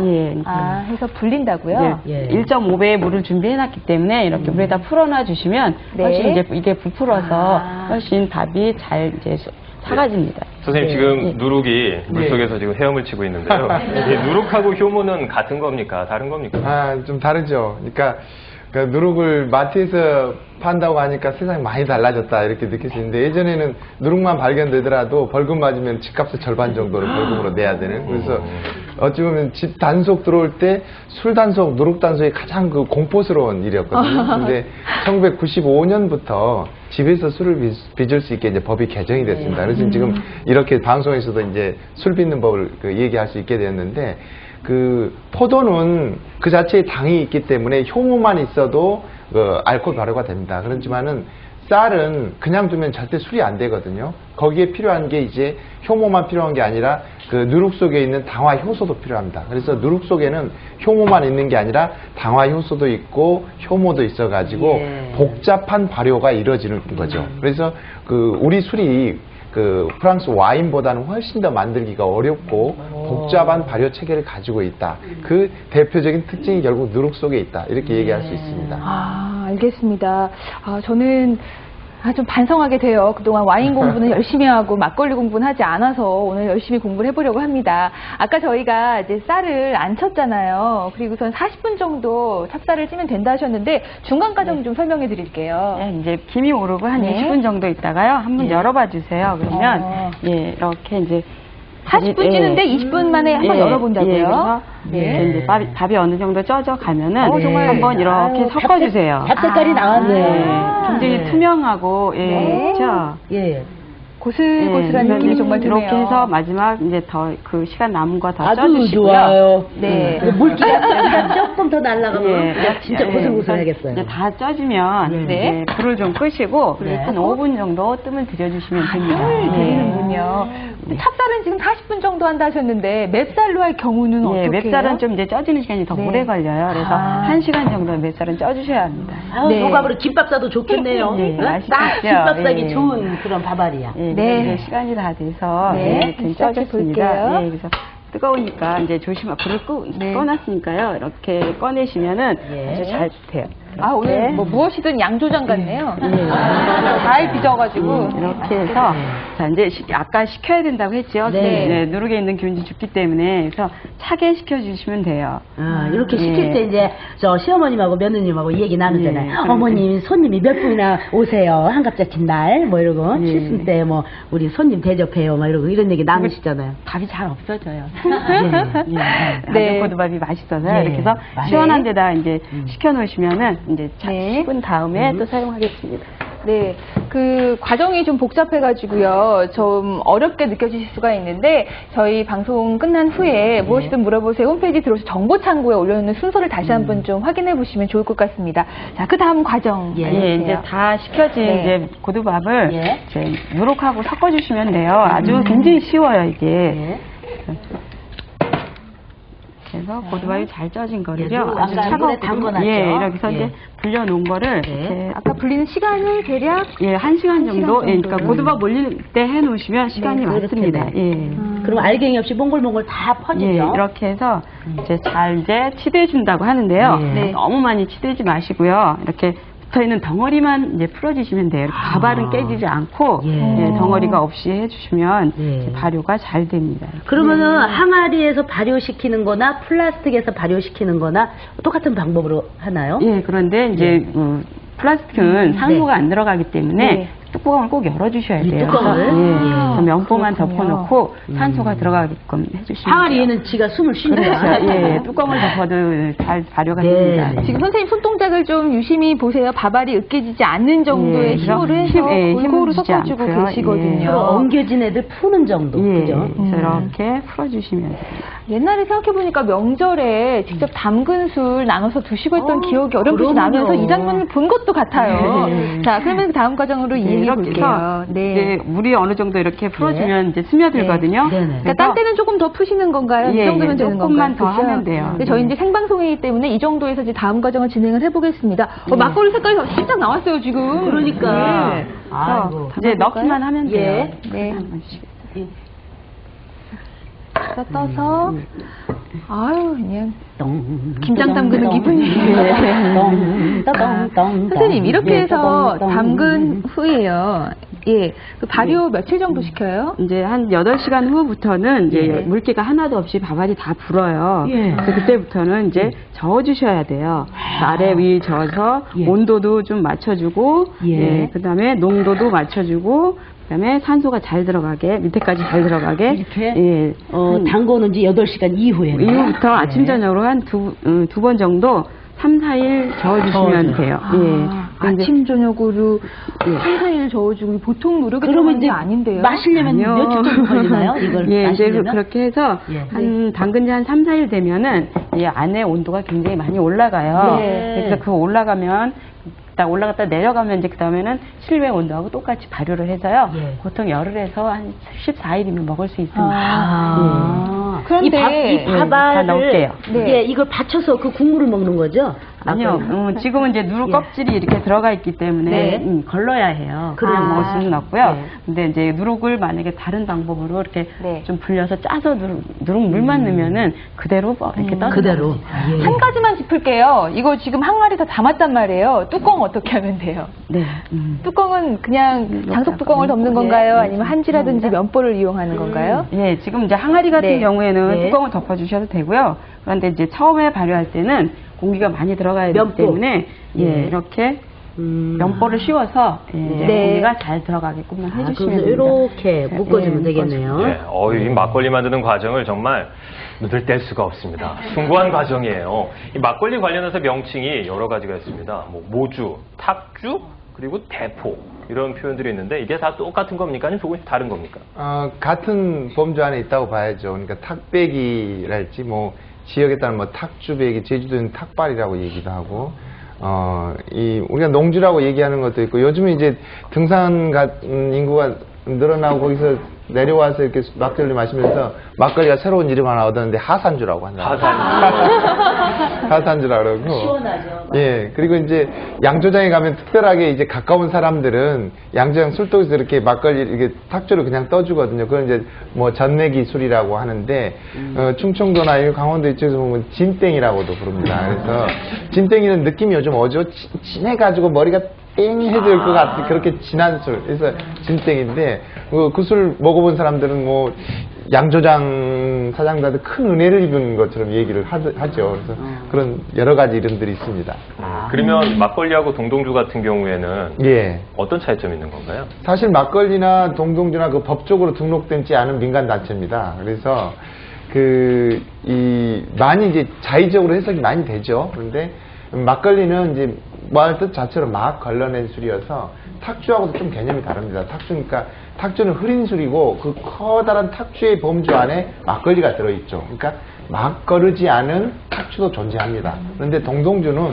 해서 불린다고요. 1.5배의 물을 준비해놨기 때문에 이렇게 물에다 풀어놔 주시면 훨씬 이제 이게 부풀어서 훨씬 밥이 잘 이제 사라집니다. 선생님 지금 누룩이 물속에서 지금 헤엄을 치고 있는데요. 누룩하고 효모는 같은 겁니까? 다른 겁니까? 좀 다르죠. 그러니까 누룩을 마트에서 판다고 하니까 세상이 많이 달라졌다 이렇게 느낄 수 있는데 예전에는 누룩만 발견되더라도 벌금 맞으면 집값의 절반 정도를 벌금으로 내야 되는 그래서 어찌 보면 집 단속 들어올 때 술 단속, 누룩 단속이 가장 그 공포스러운 일이었거든요. 근데 1995년부터 집에서 술을 빚을 수 있게 이제 법이 개정이 됐습니다. 그래서 지금 이렇게 방송에서도 이제 술 빚는 법을 얘기할 수 있게 되었는데 그 포도는 그 자체에 당이 있기 때문에 효모만 있어도 알코올 발효가 됩니다. 그렇지만은 쌀은 그냥 두면 절대 술이 안 되거든요. 거기에 필요한 게 이제 효모만 필요한 게 아니라 그 누룩 속에 있는 당화 효소도 필요합니다. 그래서 누룩 속에는 효모만 있는 게 아니라 당화 효소도 있고 효모도 있어가지고 복잡한 발효가 이루어지는 거죠. 그래서 그 우리 술이 그 프랑스 와인보다는 훨씬 더 만들기가 어렵고 복잡한 발효 체계를 가지고 있다. 그 대표적인 특징이 결국 누룩 속에 있다. 이렇게 얘기할 수 있습니다. 알겠습니다. 저는 좀 반성하게 돼요. 그동안 와인 공부는 열심히 하고 막걸리 공부는 하지 않아서 오늘 열심히 공부를 해보려고 합니다. 아까 저희가 이제 쌀을 안 쳤잖아요. 그리고선 40분 정도 찹쌀을 찌면 된다 하셨는데 중간 과정 좀 설명해 드릴게요. 이제 김이 오르고 한 20분 정도 있다가요. 한번 열어봐 주세요. 그러면 이렇게 이제 40분 찌는데 20분 만에 한번 열어본다고요? 이제 밥이 어느 정도 쪄져 가면은 한번 이렇게 섞어주세요. 밥 색깔이 나왔네. 굉장히 투명하고 그렇죠. 고슬고슬한 느낌이 정말 드네요. 이렇게 해서 마지막 이제 더 그 시간 남은 거 더 아주 쪄주시고요. 좋아요. 물기가 조금 더 날아가면 진짜 고슬고슬하겠어요. 이제 다 쪄지면 이제 불을 좀 끄시고 한 5분 정도 뜸을 들여주시면 됩니다. 뜸을 들이는군요. 찹쌀은 지금 40분 정도 한다 하셨는데 맵쌀로 할 경우는 어떻게 해요? 맵쌀은 좀 이제 쪄지는 시간이 더 오래 걸려요. 그래서 1시간 정도 맵쌀은 쪄주셔야 합니다. 녹아버려 김밥 싸도 좋겠네요. 딱 김밥 싸기 좋은 그런 밥알이야. 이제 시간이 다 돼서 이렇게 쪄졌습니다. 그래서 뜨거우니까 이제 불을 꺼놨으니까요. 이렇게 꺼내시면은 아주 잘 돼요. 오늘 뭐 무엇이든 양조장 같네요. 잘 빚어가지고. 이렇게 해서, 자, 이제 아까 식혀야 된다고 했죠? 누룩에 있는 균이 죽기 때문에. 그래서 차게 식혀주시면 돼요. 이렇게 식힐 때 이제 저 시어머님하고 며느님하고 이 얘기 나누잖아요. 어머님, 손님이 몇 분이나 오세요. 한갑자친 날, 뭐 이러고. 칠순 때 뭐, 우리 손님 대접해요. 막 이러고 이런 얘기 나누시잖아요. 밥이 잘 없어져요. 고두밥이 맛있어서요. 이렇게 해서 시원한 데다 이제 식혀놓으시면은 이제 식은 다음에 또 사용하겠습니다. 네, 그 과정이 좀 복잡해가지고요. 좀 어렵게 느껴지실 수가 있는데 저희 방송 끝난 후에 무엇이든 물어보세요 홈페이지 들어오셔서 정보 창구에 올려놓는 순서를 다시 한번 좀 확인해 보시면 좋을 것 같습니다. 자, 그 다음 과정. 이제 다 식혀진 이제 고두밥을 이제 누룩하고 섞어주시면 돼요. 아주 굉장히 쉬워요, 이게. 그래서 고두밥이 잘 쪄진 거를요. 아주 차가운 담궈놨죠. 예, 이렇게 해서 예. 이제 불려놓은 거를 네. 아까 불리는 시간을 대략 1시간 정도. 예, 그러니까 정도를. 고두밥 몰릴 때 해놓으시면 시간이 많습니다. 예. 그럼 알갱이 없이 몽글몽글 다 퍼지죠. 예, 이렇게 해서 이제 잘 치대해 준다고 하는데요. 네. 너무 많이 치대지 마시고요. 이렇게 붙어있는 덩어리만 이제 풀어주시면 돼요. 이렇게 가발은 깨지지 않고 예, 덩어리가 없이 해주시면 이제 발효가 잘 됩니다. 그러면은 항아리에서 발효시키는 거나 플라스틱에서 발효시키는 거나 똑같은 방법으로 하나요? 예, 그런데 이제 플라스틱은 산소가 안 들어가기 때문에 네. 뚜껑을 꼭 열어주셔야 이 돼요. 뚜껑을? 그래서, 그래서 예. 면보만 그렇군요. 덮어놓고 산소가 들어가게끔 해주시면 돼요. 항아리에는 지가 숨을 쉰다. 그렇죠. 예, 뚜껑을 덮어도 잘 발효가 네, 됩니다. 네. 지금 선생님 손동작을 좀 유심히 보세요. 밥알이 으깨지지 않는 정도의 예, 힘으로 해서 힘을 골고루 주지 섞어주고 않고요. 계시거든요. 서로 엉겨진 애들 푸는 정도. 예, 그죠? 그래서 이렇게 풀어주시면 돼요. 옛날에 생각해보니까 명절에 직접 담근 술 나눠서 드시고 했던 기억이 어렴풋이 그럼요. 나면서 이 장면을 본 것도 같아요. 자, 그러면 다음 과정으로 이행해 이렇게 볼게요. 해서 이제 물이 어느 정도 이렇게 풀어주면 이제 스며들거든요. 네. 네. 그러니까 딴 때는 조금 더 푸시는 건가요? 이 예, 정도면 예, 되는 조금만 건가요? 더 하면 돼요. 근데 저희 이제 생방송이기 때문에 이 정도에서 이제 다음 과정을 진행을 해보겠습니다. 막걸리 색깔이 살짝 나왔어요, 지금. 그러니까. 네. 아이고. 이제 넣기만 하면 돼요. 예. 네. 한 번씩. 떠서, 아유, 그냥. 똥, 김장 담그는 똥, 기분이에요. 똥, 똥, 똥, 선생님, 이렇게 예, 해서 똥, 똥. 담근 후에요. 예. 그 발효 며칠 정도 시켜요? 이제 한 8시간 후부터는 이제 예. 물기가 하나도 없이 밥알이 다 불어요. 예. 그래서 그때부터는 이제 저어주셔야 돼요. 아래 위 저어서 예. 온도도 좀 맞춰주고, 예. 그다음에 농도도 맞춰주고, 그다음에 산소가 잘 들어가게 밑에까지 잘 들어가게 이렇게? 예. 담궈놓은 지 8시간 이후에. 이후부터 아침 저녁으로 한 두 번 정도 3, 4일 저어주시면 돼요. 예. 근데 아침, 저녁으로 3, 4일 저어주고 보통 노력이 그러면 들어가는 이제 게 아닌데요? 마시려면 아니요. 며칠 정도 걸리나요? 이걸 예, 이제 마시려면? 그렇게 해서 예. 한 담근 지 한 3, 4일 되면은 이 안에 온도가 굉장히 많이 올라가요. 네. 그래서 그 올라가면 딱 올라갔다 내려가면 이제 그다음에는 실외 온도하고 똑같이 발효를 해서요. 예. 보통 열을 해서 한 14일이면 먹을 수 있습니다. 아. 그런데 이 밥알을 다 넣을게요. 네. 예, 이걸 받쳐서 그 국물을 먹는 거죠? 아니요, 지금은 이제 누룩 예. 껍질이 이렇게 들어가 있기 때문에 네. 걸러야 해요. 그래요. 그냥 먹을 수는 없고요. 네. 근데 이제 누룩을 만약에 다른 방법으로 이렇게 네. 좀 불려서 짜서 누룩 물만 넣으면은 그대로 이렇게 떠서 그대로. 예. 한 가지만 짚을게요. 이거 지금 항아리 다 담았단 말이에요. 뚜껑 어떻게 하면 돼요? 네. 뚜껑은 그냥 장속 뚜껑을 덮는 건가요? 아니면 한지라든지 면보를 이용하는 건가요? 예, 지금 이제 항아리 같은 네. 경우에는 네. 뚜껑을 덮어주셔도 되고요. 그런데 이제 처음에 발효할 때는 공기가 많이 들어가야 되기 면보. 때문에 예. 예, 이렇게 면보를 씌워서 예, 네. 공기가 잘 들어가게끔만 해주시면 그래서 됩니다. 이렇게 묶어주면 예, 되겠네요. 네, 이 막걸리 만드는 과정을 정말 눈을 뗄 수가 없습니다. 숭고한 과정이에요. 이 막걸리 관련해서 명칭이 여러 가지가 있습니다. 뭐 모주, 탁주, 그리고 대포 이런 표현들이 있는데 이게 다 똑같은 겁니까? 아니면 조금씩 다른 겁니까? 같은 범주 안에 있다고 봐야죠. 그러니까 탁배기랄지 뭐 지역에 따른 뭐 탁주배기, 제주도는 탁발이라고 얘기도 하고, 우리가 농주라고 얘기하는 것도 있고, 요즘에 이제 등산 인구가 늘어나고 거기서 내려와서 이렇게 막걸리 마시면서 막걸리가 새로운 이름 하나 얻었는데 하산주라고 한다. 하산주라고 그러고. 시원하죠. 예, 그리고 이제 양조장에 가면 특별하게 이제 가까운 사람들은 양조장 술독에서 이렇게 막걸리 이렇게 탁주를 그냥 떠주거든요. 그건 이제 뭐 전매기 술이라고 하는데, 충청도나 이 강원도 이쪽에서 보면 진땡이라고도 부릅니다. 그래서 진땡이는 느낌이 요즘 어죠? 진해가지고 머리가 땡해질 것 같은 그렇게 진한 술. 그래서 진땡인데, 그 술 먹어본 사람들은 뭐 양조장 사장들한테 큰 은혜를 입은 것처럼 얘기를 하죠. 그래서 그런 여러 가지 이름들이 있습니다. 그러면 막걸리하고 동동주 같은 경우에는 예. 어떤 차이점이 있는 건가요? 사실 막걸리나 동동주나 그 법적으로 등록되지 않은 민간단체입니다. 그래서 많이 이제 자의적으로 해석이 많이 되죠. 그런데 막걸리는 이제 말 뜻 자체로 막 걸러낸 술이어서 탁주하고도 좀 개념이 다릅니다. 탁주는 흐린 술이고 그 커다란 탁주의 범주 안에 막걸리가 들어있죠. 그러니까 막 거르지 않은 탁주도 존재합니다. 그런데 동동주는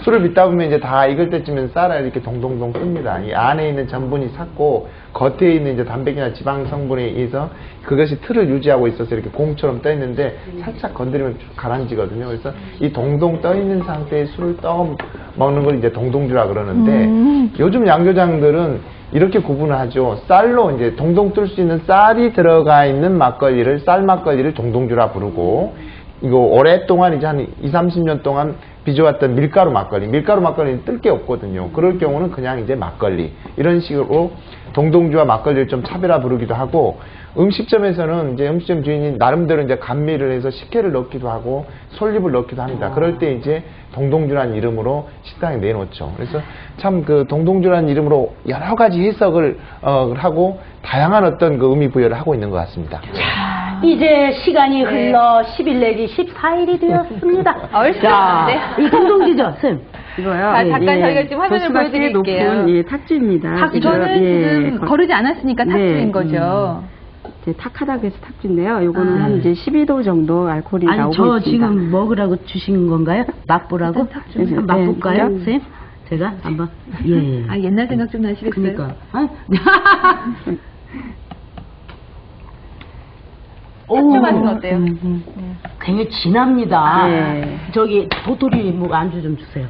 술을 빚다 보면 이제 다 익을 때쯤엔 쌀을 이렇게 동동동 씁니다. 이 안에 있는 전분이 삭고 겉에 있는 이제 단백이나 지방 성분에 의해서 그것이 틀을 유지하고 있어서 이렇게 공처럼 떠 있는데 살짝 건드리면 쭉 가라앉거든요. 그래서 이 동동 떠 있는 상태의 술을 떠 먹는 걸 이제 동동주라 그러는데 요즘 양조장들은 이렇게 구분을 하죠. 쌀로 이제 동동 뜰 수 있는 쌀이 들어가 있는 막걸리를 쌀 막걸리를 동동주라 부르고 이거 오랫동안 이제 한 20, 30년 동안 빚어왔던 밀가루 막걸리는 뜰 게 없거든요. 그럴 경우는 그냥 이제 막걸리 이런 식으로 동동주와 막걸리를 좀 차별화 부르기도 하고 음식점에서는 이제 음식점 주인이 나름대로 이제 감미를 해서 식혜를 넣기도 하고 솔잎을 넣기도 합니다. 그럴 때 이제 동동주라는 이름으로 식당에 내놓죠. 그래서 참 그 동동주라는 이름으로 여러 가지 해석을 하고 다양한 어떤 그 의미 부여를 하고 있는 것 같습니다. 이제 시간이 흘러 10일 내지 14일이 되었습니다. 자, 이 동동주죠, 쌤. 이거요. 자, 잠깐 저희가 지금 화면을 도수가 꽤 보여드릴게요. 높은 예, 탁주입니다. 이거는 지금 거르지 않았으니까 탁주인 거죠. 이제 탁하다고 해서 탁주인데요. 요거는 한 이제 12도 정도 알코올이 아니, 나오고 저 있습니다. 지금 먹으라고 주신 건가요? 맛보라고? 한번 맛볼까요, 네, 쌤? 제가 한번. 예. 아, 옛날 생각 좀 나시겠어요? 그러니까. 탁주 맛은 어때요? 굉장히 진합니다. 예. 저기 도토리 뭐 안주 좀 주세요.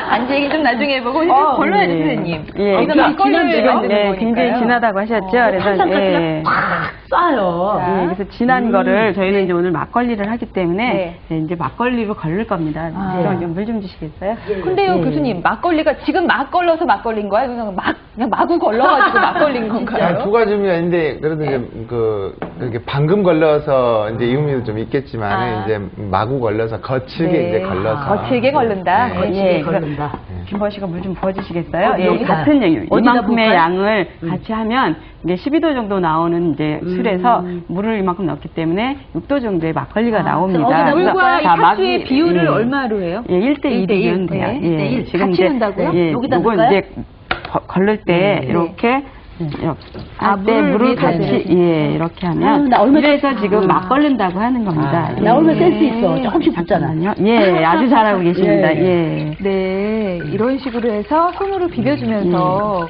안주 얘기 좀 나중에 해보고 걸러야죠, 선생님. 예. 이거 막걸리를 만드는 네, 거니까요. 굉장히 진하다고 하셨죠. 그래서 예. 싸요. 예, 그래서 진한 거를 저희는 이제 오늘 막걸리를 하기 때문에 네, 이제 막걸리로 걸릴 겁니다. 물 좀 주시겠어요? 근데요, 교수님, 막걸리가 지금 막 걸러서 막걸리인 거야? 그냥 마구 걸러가지고 막걸리인 건가요? 두 가지 의미가 있는데 그래도 이제 그렇게 방금 걸러서 이제 이 의미도 좀 있겠지만 이제 마구 걸러서 거칠게 이제 걸러서 거칠게 걸른다. 예, 걸른다. 김보아 씨가 물 좀 부어주시겠어요? 예, 여기다. 같은 이만큼의 볼까요? 양을 같이 하면 이게 12도 정도 나오는 이제 술에서 물을 이만큼 넣기 때문에 6도 정도의 막걸리가 나옵니다. 물과 이 자, 탁주의 비율을 예. 얼마로 해요? 예, 1대1이면 돼요. 네, 예, 1대1. 같이 넣는다고요? 예, 여기다 요거 넣을까요? 이제 걸릴 때 이렇게 때 물을 물을 위에다 같이 이렇게 하면 나 얼마 이래서 지금 막 걸린다고 하는 겁니다. 나 오늘 센스 있어. 조금씩 붙잖아요. 예, 아주 잘하고 계십니다. 예. 네, 이런 식으로 해서 손으로 비벼주면서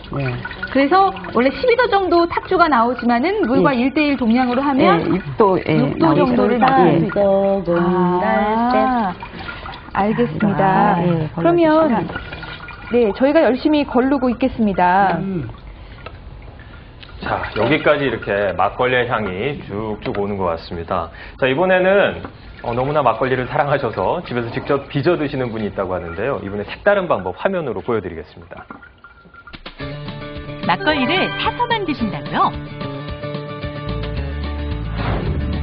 그래서 원래 12도 정도 탁주가 나오지만은 물과 1대1 동량으로 하면 6도, 6도 정도를 맞출 수 있어요. 있다. 알겠습니다. 그러면 네, 저희가 열심히 걸르고 있겠습니다. 자, 여기까지 이렇게 막걸리의 향이 쭉쭉 오는 것 같습니다. 자, 이번에는 너무나 막걸리를 사랑하셔서 집에서 직접 빚어 드시는 분이 있다고 하는데요. 이번에 색다른 방법 화면으로 보여드리겠습니다. 막걸리를 사서만 드신다고요?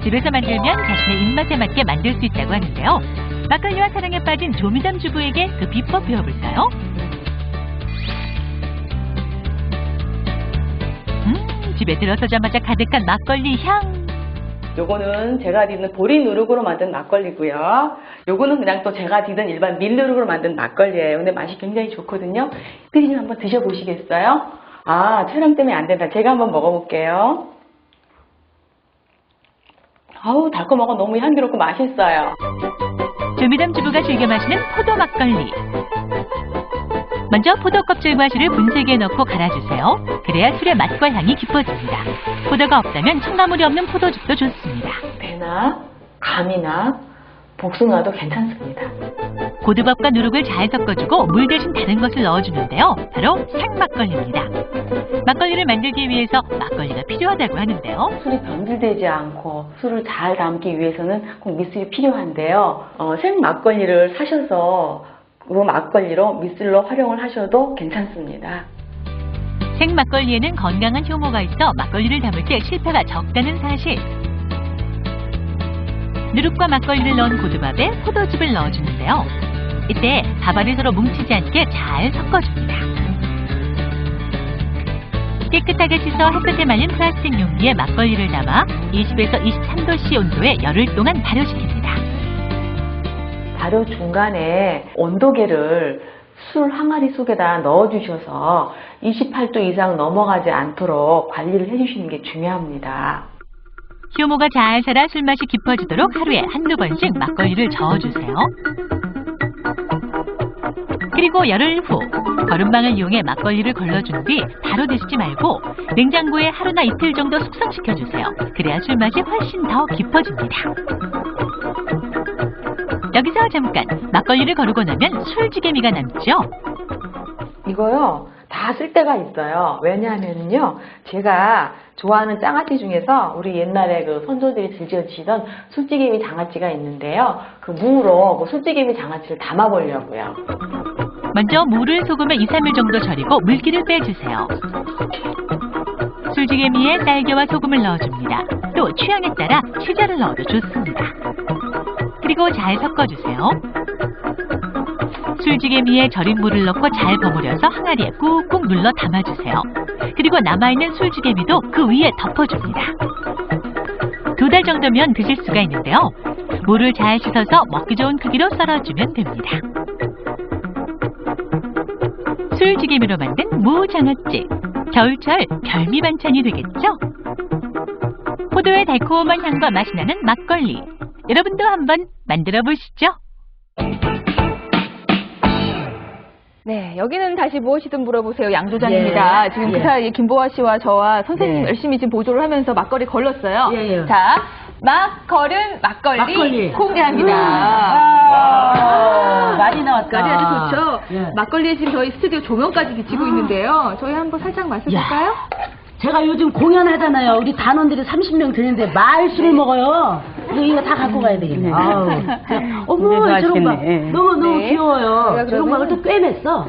집에서 만들면 자신의 입맛에 맞게 만들 수 있다고 하는데요. 막걸리와 사랑에 빠진 조미담 주부에게 그 비법 배워볼까요? 집에 들어서자마자 가득한 막걸리 향. 요거는 제가 디는 보리 누룩으로 만든 막걸리고요. 요거는 그냥 또 제가 디는 일반 밀 누룩으로 만든 막걸리예요. 근데 맛이 굉장히 좋거든요. 피디님 한번 드셔보시겠어요? 아, 촬영 때문에 안 된다. 제가 한번 먹어볼게요. 아우, 달콤하고 너무 향기롭고 맛있어요. 조미담 주부가 즐겨 마시는 포도 막걸리. 먼저 포도 껍질과 실을 분쇄기에 넣고 갈아주세요. 그래야 술의 맛과 향이 깊어집니다. 포도가 없다면 첨가물이 없는 포도즙도 좋습니다. 배나 감이나 복숭아도 괜찮습니다. 고두밥과 누룩을 잘 섞어주고 물 대신 다른 것을 넣어주는데요. 바로 생막걸리입니다. 막걸리를 만들기 위해서 막걸리가 필요하다고 하는데요. 술이 병들되지 않고 술을 잘 담기 위해서는 꼭 미술이 필요한데요. 생 막걸리를 사셔서 그 막걸리로 미술로 활용을 하셔도 괜찮습니다. 생막걸리에는 건강한 효모가 있어 막걸리를 담을 때 실패가 적다는 사실. 누룩과 막걸리를 넣은 고두밥에 포도즙을 넣어주는데요. 이때 밥알이 서로 뭉치지 않게 잘 섞어줍니다. 깨끗하게 씻어 햇볕에 말린 플라스틱 용기에 막걸리를 담아 20에서 23도씨 온도에 열흘 동안 발효시킵니다. 발효 중간에 온도계를 술 항아리 속에다 넣어주셔서 28도 이상 넘어가지 않도록 관리를 해주시는 게 중요합니다. 효모가 잘 살아 술맛이 깊어지도록 하루에 한두 번씩 막걸리를 저어주세요. 그리고 열흘 후 거름망을 이용해 막걸리를 걸러준 뒤 바로 드시지 말고 냉장고에 하루나 이틀 정도 숙성시켜주세요. 그래야 술맛이 훨씬 더 깊어집니다. 여기서 잠깐 막걸리를 거르고 나면 술지개미가 남죠. 이거요 다 쓸 데가 있어요. 왜냐하면요 제가 좋아하는 장아찌 중에서 우리 옛날에 그 선조들이 즐겨 드시던 술지개미 장아찌가 있는데요. 그 무로 그 술지개미 장아찌를 담아보려고요. 먼저 무를 소금에 2, 3일 정도 절이고 물기를 빼주세요. 술지개미에 쌀겨와 소금을 넣어줍니다. 또 취향에 따라 치자를 넣어도 좋습니다. 그리고 잘 섞어주세요. 술지개미에 절인 물을 넣고 잘 버무려서 항아리에 꾹꾹 눌러 담아주세요. 그리고 남아있는 술지개미도 그 위에 덮어줍니다. 2달 정도면 드실 수가 있는데요. 무를 잘 씻어서 먹기 좋은 크기로 썰어주면 됩니다. 술지개미로 만든 무장아찌. 겨울철 별미 반찬이 되겠죠? 포도의 달콤한 향과 맛이 나는 막걸리. 여러분도 한번 만들어 보시죠. 네, 여기는 다시 무엇이든 물어보세요. 양조장입니다. 지금 그 사이에 김보아 씨와 저와 선생님 열심히 지금 보조를 하면서 막걸리 걸렀어요. 자, 막 걸은 막걸리 공개합니다. 많이 나왔다. 아주 좋죠. 막걸리에 지금 저희 스튜디오 조명까지 비치고 있는데요. 저희 한번 살짝 마셔볼까요? 제가 요즘 공연하잖아요. 우리 단원들이 30명 되는데 말술을 먹어요. 이거 다 갖고 가야 되겠네. 어머, 저런 막 너무 귀여워요. 저런 막을 또 꿰맸어.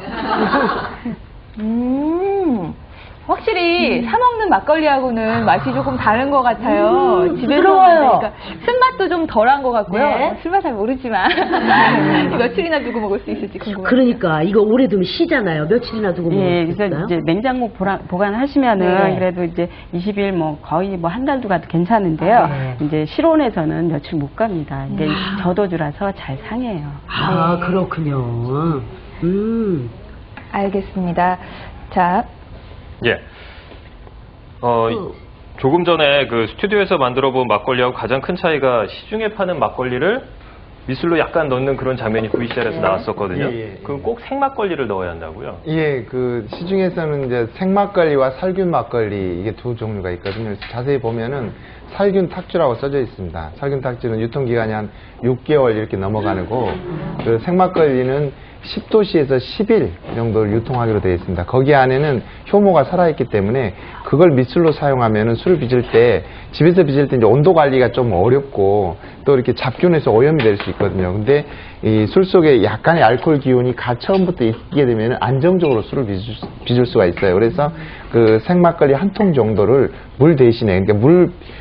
확실히 사 먹는 막걸리하고는 맛이 조금 다른 것 같아요. 집에서 부드러워요. 쓴맛도 좀 덜한 것 같고요. 술맛 잘 모르지만 며칠이나 두고 먹을 수 있을지 궁금해요. 그러니까 이거 오래 두면 시잖아요. 며칠이나 두고 먹을 수 있어요? 그래서 이제 냉장고 보관하시면은 그래도 이제 20일 뭐 거의 뭐 한 달도 가도 괜찮은데요. 이제 실온에서는 며칠 못 갑니다. 이게 저도주라서 잘 상해요. 그렇군요. 알겠습니다. 자. 예. 조금 전에 그 스튜디오에서 만들어 본 막걸리하고 가장 큰 차이가 시중에 파는 막걸리를 미술로 약간 넣는 그런 장면이 VCR에서 나왔었거든요. 그럼 꼭 생막걸리를 넣어야 한다고요? 예, 그 시중에서는 이제 생막걸리와 살균 막걸리 이게 두 종류가 있거든요. 그래서 자세히 보면은 살균 탁주라고 써져 있습니다. 살균 탁주는 유통기간이 한 6개월 이렇게 넘어가고 그 생막걸리는 10도씨에서 10일 정도 유통하기로 되어 있습니다. 거기 안에는 효모가 살아있기 때문에 그걸 미술로 사용하면은 술을 빚을 때 집에서 빚을 때 이제 온도 관리가 좀 어렵고 또 이렇게 잡균에서 오염이 될 수 있거든요. 근데 이 술 속에 약간의 알코올 기운이 처음부터 있게 되면 안정적으로 술을 빚을 수가 있어요. 그래서 그 생막걸리 한 통 정도를 물 대신에 그러니까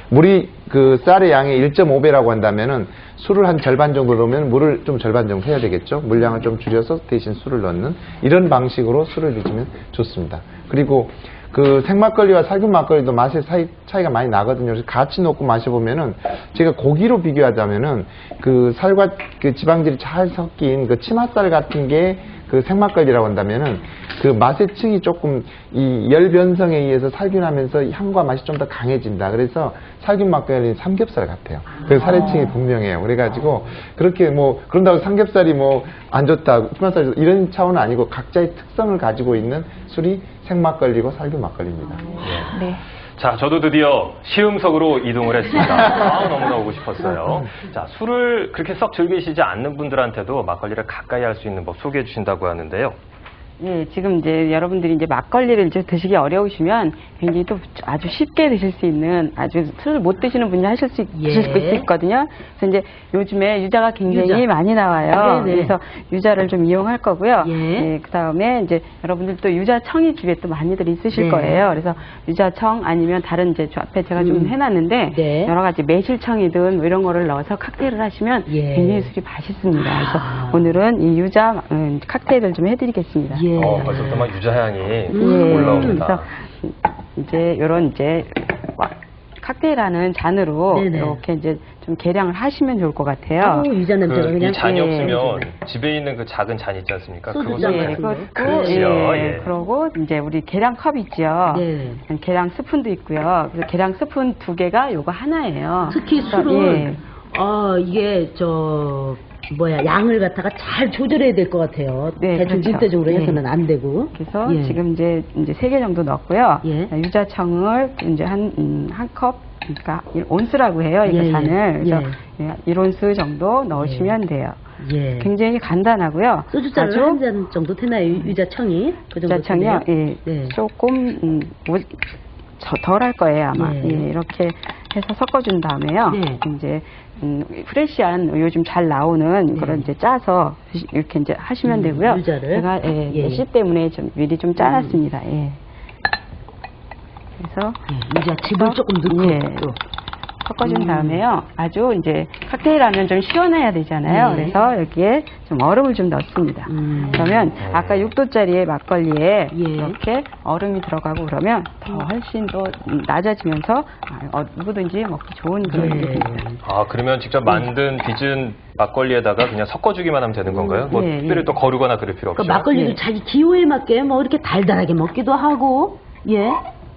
물이 그 쌀의 양의 1.5배라고 한다면은 술을 한 절반 정도 넣으면 물을 좀 절반 정도 해야 되겠죠. 물량을 좀 줄여서 대신 술을 넣는 이런 방식으로 술을 빚으면 좋습니다. 그리고 그 생막걸리와 살균 막걸리도 맛의 차이가 많이 나거든요. 그래서 같이 넣고 마셔보면은 제가 고기로 비교하자면은 그 살과 그 지방질이 잘 섞인 그 치맛살 같은 게 그 생막걸리라고 한다면은 그 맛의 층이 조금 이 열 변성에 의해서 살균하면서 향과 맛이 좀 더 강해진다. 그래서 살균 막걸리는 삼겹살 같아요. 그래서 살의 층이 분명해요. 그래가지고 그렇게 뭐 그런다고 삼겹살이 뭐 안 좋다, 치맛살이 이런 차원은 아니고 각자의 특성을 가지고 있는 술이 생막걸리고 살균 막걸리입니다. 네. 자, 저도 드디어 시음석으로 이동을 했습니다. 너무나 오고 싶었어요. 자, 술을 그렇게 썩 즐기시지 않는 분들한테도 막걸리를 가까이 할 수 있는 법 소개해 주신다고 하는데요. 예, 지금 이제 여러분들이 이제 막걸리를 이제 드시기 어려우시면 굉장히 또 아주 쉽게 드실 수 있는 아주 술 못 드시는 분이 드실 수 있거든요. 그래서 이제 요즘에 유자가 굉장히 많이 나와요. 그래서 유자를 좀 이용할 거고요. 그 다음에 이제 여러분들 또 유자청이 집에 또 많이들 있으실 거예요. 그래서 유자청 아니면 다른 이제 앞에 제가 좀 해놨는데 여러 가지 매실청이든 뭐 이런 거를 넣어서 칵테일을 하시면 굉장히 술이 맛있습니다. 그래서 오늘은 이 유자 칵테일을 좀 해드리겠습니다. 벌써부터 막 유자향이 올라옵니다. 그래서 이제 요런 이제 칵테일하는 잔으로 이렇게 이제 좀 계량을 하시면 좋을 것 같아요. 유자 냄새가 그냥. 이 잔이 없으면 집에 있는 그 작은 잔 있지 않습니까? 소주잔. 그러고 이제 우리 계량 컵 있죠. 계량 스푼도 있고요. 그래서 계량 스푼 2개가 요거 하나예요. 특히 술은 이게 양을 갖다가 잘 조절해야 될 것 같아요. 네, 대충 그렇죠. 일대적으로 예. 해서는 안 되고. 그래서 예. 지금 이제 3개 정도 넣었고요. 예. 유자청을 이제 한 컵, 그러니까 1온스라고 해요. 이거 예, 예. 잔을. 그래서 예. 1온스 정도 넣으시면 돼요. 예. 굉장히 간단하고요. 소주잔을 한 잔 정도 되나요? 유자청이? 그 정도 유자청이요. 되나요? 예. 조금 덜 할 거예요 아마. 예. 예. 이렇게 해서 섞어준 다음에요. 네. 이제 프레시한 요즘 잘 나오는 그런 이제 짜서 이렇게 이제 하시면 되고요. 유자를? 제가 예. 씨 때문에 좀 미리 좀 짜놨습니다. 예. 그래서 유자즙을 조금 넣고 예. 또. 섞어준 다음에요. 아주 이제 칵테일 하면 좀 시원해야 되잖아요. 네. 그래서 여기에 좀 얼음을 좀 넣습니다. 그러면 아까 6도짜리의 막걸리에 이렇게 얼음이 들어가고 그러면 더 훨씬 더 낮아지면서 누구든지 먹기 좋은 그런 게 됩니다. 아, 그러면 직접 만든 빚은 막걸리에다가 그냥 섞어주기만 하면 되는 건가요? 뭐 특별히 또 거르거나 그럴 필요 없죠? 그러니까 막걸리도 자기 기호에 맞게 뭐 이렇게 달달하게 먹기도 하고,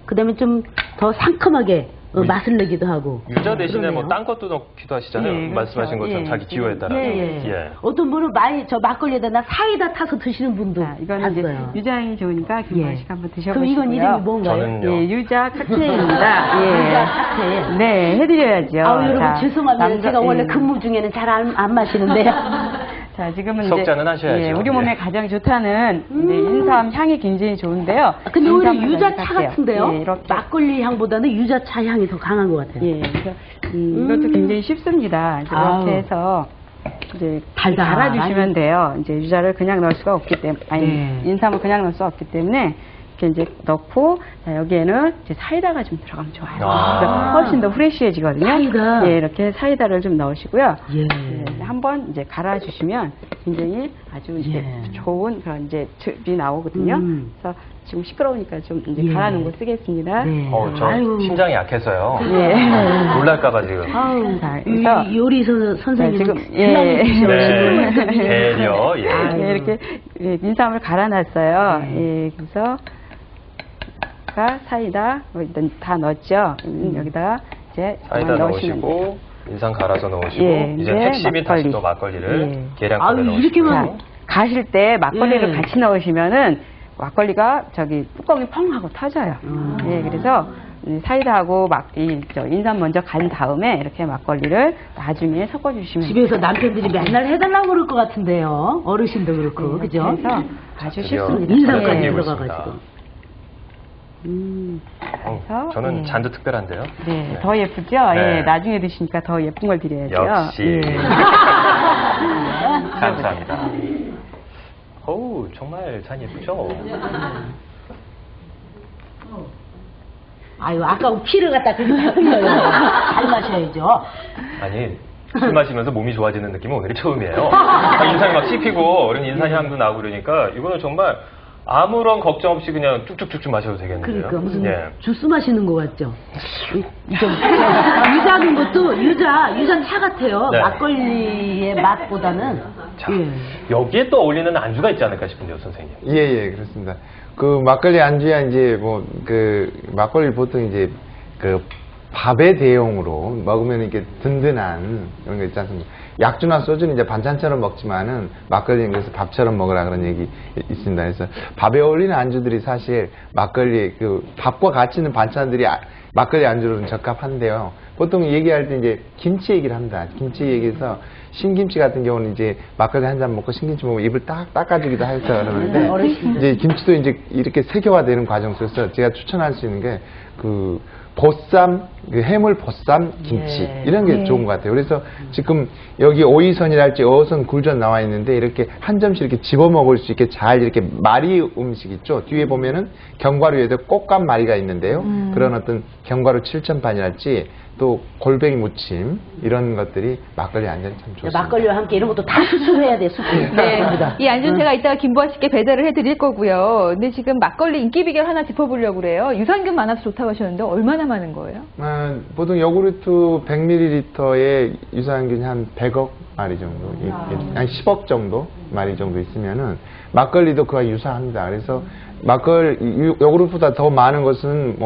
그 다음에 좀 더 상큼하게 맛을 내기도 하고. 유자 대신에 그러네요. 뭐 딴 것도 넣기도 하시잖아요. 예, 그렇죠. 말씀하신 것처럼 예. 자기 기호에 따라서. 예. 어떤 분은 저 막걸리에다 사이다 타서 드시는 분도 이거는 이제 봤어요. 유자향이 좋으니까 김만식 한번 드셔보시고요. 그럼 이건 이름이 뭔가요? 저는요. 예, 유자 칵테일입니다. 예. 유자 칵테일. 네, 해드려야죠. 여러분 자, 죄송합니다. 제가 원래 근무 중에는 잘 안 마시는데요. 자, 지금은 석잔은 이제 하셔야죠. 예, 우리 몸에 예. 가장 좋다는 이제 인삼 향이 굉장히 좋은데요. 근데 오히려 인삼 유자차 가져갈게요. 같은데요? 예, 이렇게. 막걸리 향보다는 유자차 향이 더 강한 것 같아요. 예, 그래서 이것도 굉장히 쉽습니다. 이제 아우. 이렇게 해서 이제 달달하니. 갈아주시면 돼요. 이제 유자를 그냥 넣을 수가 없기 때문에, 네. 인삼을 그냥 넣을 수 없기 때문에 이렇게 이제 넣고, 자, 여기에는 이제 사이다가 좀 들어가면 좋아요. 그래서 훨씬 더 프레시해지거든요. 사이다. 예, 이렇게 사이다를 좀 넣으시고요. 예. 한번 이제 갈아주시면 굉장히 아주 이제 좋은 그런 이제 즙이 나오거든요. 그래서 지금 시끄러우니까 좀 이제 갈아놓은 거 쓰겠습니다. 네. 저 심장이 약해서요. 예. 놀랄까봐 지금. 자, 그래서 요리 선생님 지금 네. 배려. 예. 네, 이렇게 인삼을 갈아놨어요. 예, 그래서 사이다 일단 다 넣었죠. 여기다가 이제 사이다 넣으시면 돼요. 넣으시고 인삼 갈아서 넣으시고 예, 이제 이제 핵심이 다시 막걸리. 또 막걸리를 예. 계량컵에 이렇게만 넣으시고. 가실 때 막걸리를 예. 같이 넣으시면은 막걸리가 뚜껑이 펑 하고 터져요. 예, 그래서 사이다하고 인삼 먼저 간 다음에 이렇게 막걸리를 나중에 섞어주시면 집에서 남편들이 맨날 해달라고 그럴 것 같은데요. 어르신도 그렇고, 그죠? 그래서 아주 드디어 쉽습니다. 인삼까지 예. 들어가가지고. 저는 예. 잔도 특별한데요. 네, 더 예쁘죠? 네. 예, 나중에 드시니까 더 예쁜 걸 드려야죠. 역시. 예. 감사합니다. 어우, 정말 잔 예쁘죠? 아유, 아까 피를 갖다 그렇게 흘려요. 잘 마셔야죠. 아니, 술 마시면서 몸이 좋아지는 느낌은 오늘이 처음이에요. 인상이 막 씹히고, 그런 인상 향도 나고 그러니까, 이거는 정말 아무런 걱정 없이 그냥 쭉쭉쭉쭉 마셔도 되겠는데요. 그러니까 무슨 예. 주스 마시는 것 같죠? 유자는 것도 유자차 같아요. 네. 막걸리의 맛보다는. 자, 여기에 또 어울리는 안주가 있지 않을까 싶은데요, 선생님. 예, 그렇습니다. 그 막걸리 안주야 이제 막걸리 보통 이제 밥의 대용으로 먹으면 이렇게 든든한 그런 거 있지 않습니까? 약주나 소주는 이제 반찬처럼 먹지만은 막걸리는 그래서 밥처럼 먹으라 그런 얘기 있습니다. 그래서 밥에 어울리는 안주들이 사실 막걸리 밥과 같이 있는 반찬들이 막걸리 안주로는 적합한데요. 보통 얘기할 때 이제 김치 얘기를 합니다. 김치 얘기해서 신김치 같은 경우는 이제 막걸리 한 잔 먹고 신김치 먹으면 입을 딱 닦아주기도 해서 그러는데 이제 김치도 이제 이렇게 세계화되는 과정 속에서 제가 추천할 수 있는 게 보쌈, 해물 보쌈 김치 이런 게 좋은 것 같아요. 그래서 지금 여기 오이선이랄지 어선 굴전 나와 있는데 이렇게 한 점씩 이렇게 집어 먹을 수 있게 잘 이렇게 마리 음식 있죠. 뒤에 보면은 견과류에도 꽃감 마리가 있는데요. 그런 어떤 견과류 칠천판이랄지 또 골뱅이 무침 이런 것들이 막걸리 안주는 참 좋습니다. 막걸리와 함께 이런 것도 다 수술해야 돼, 수술. 네. 이 안주는 제가 이따가 김보아 씨께 배달을 해드릴 거고요. 근데 지금 막걸리 인기 비결 하나 짚어보려고 그래요. 유산균 많아서 좋다고 하셨는데 얼마나 많은 거예요? 보통 요구르트 100ml에 유산균이 한 100억 마리 정도, 한 10억 정도 마리 정도 있으면은 막걸리도 그와 유사합니다. 그래서 요구르트보다 더 많은 것은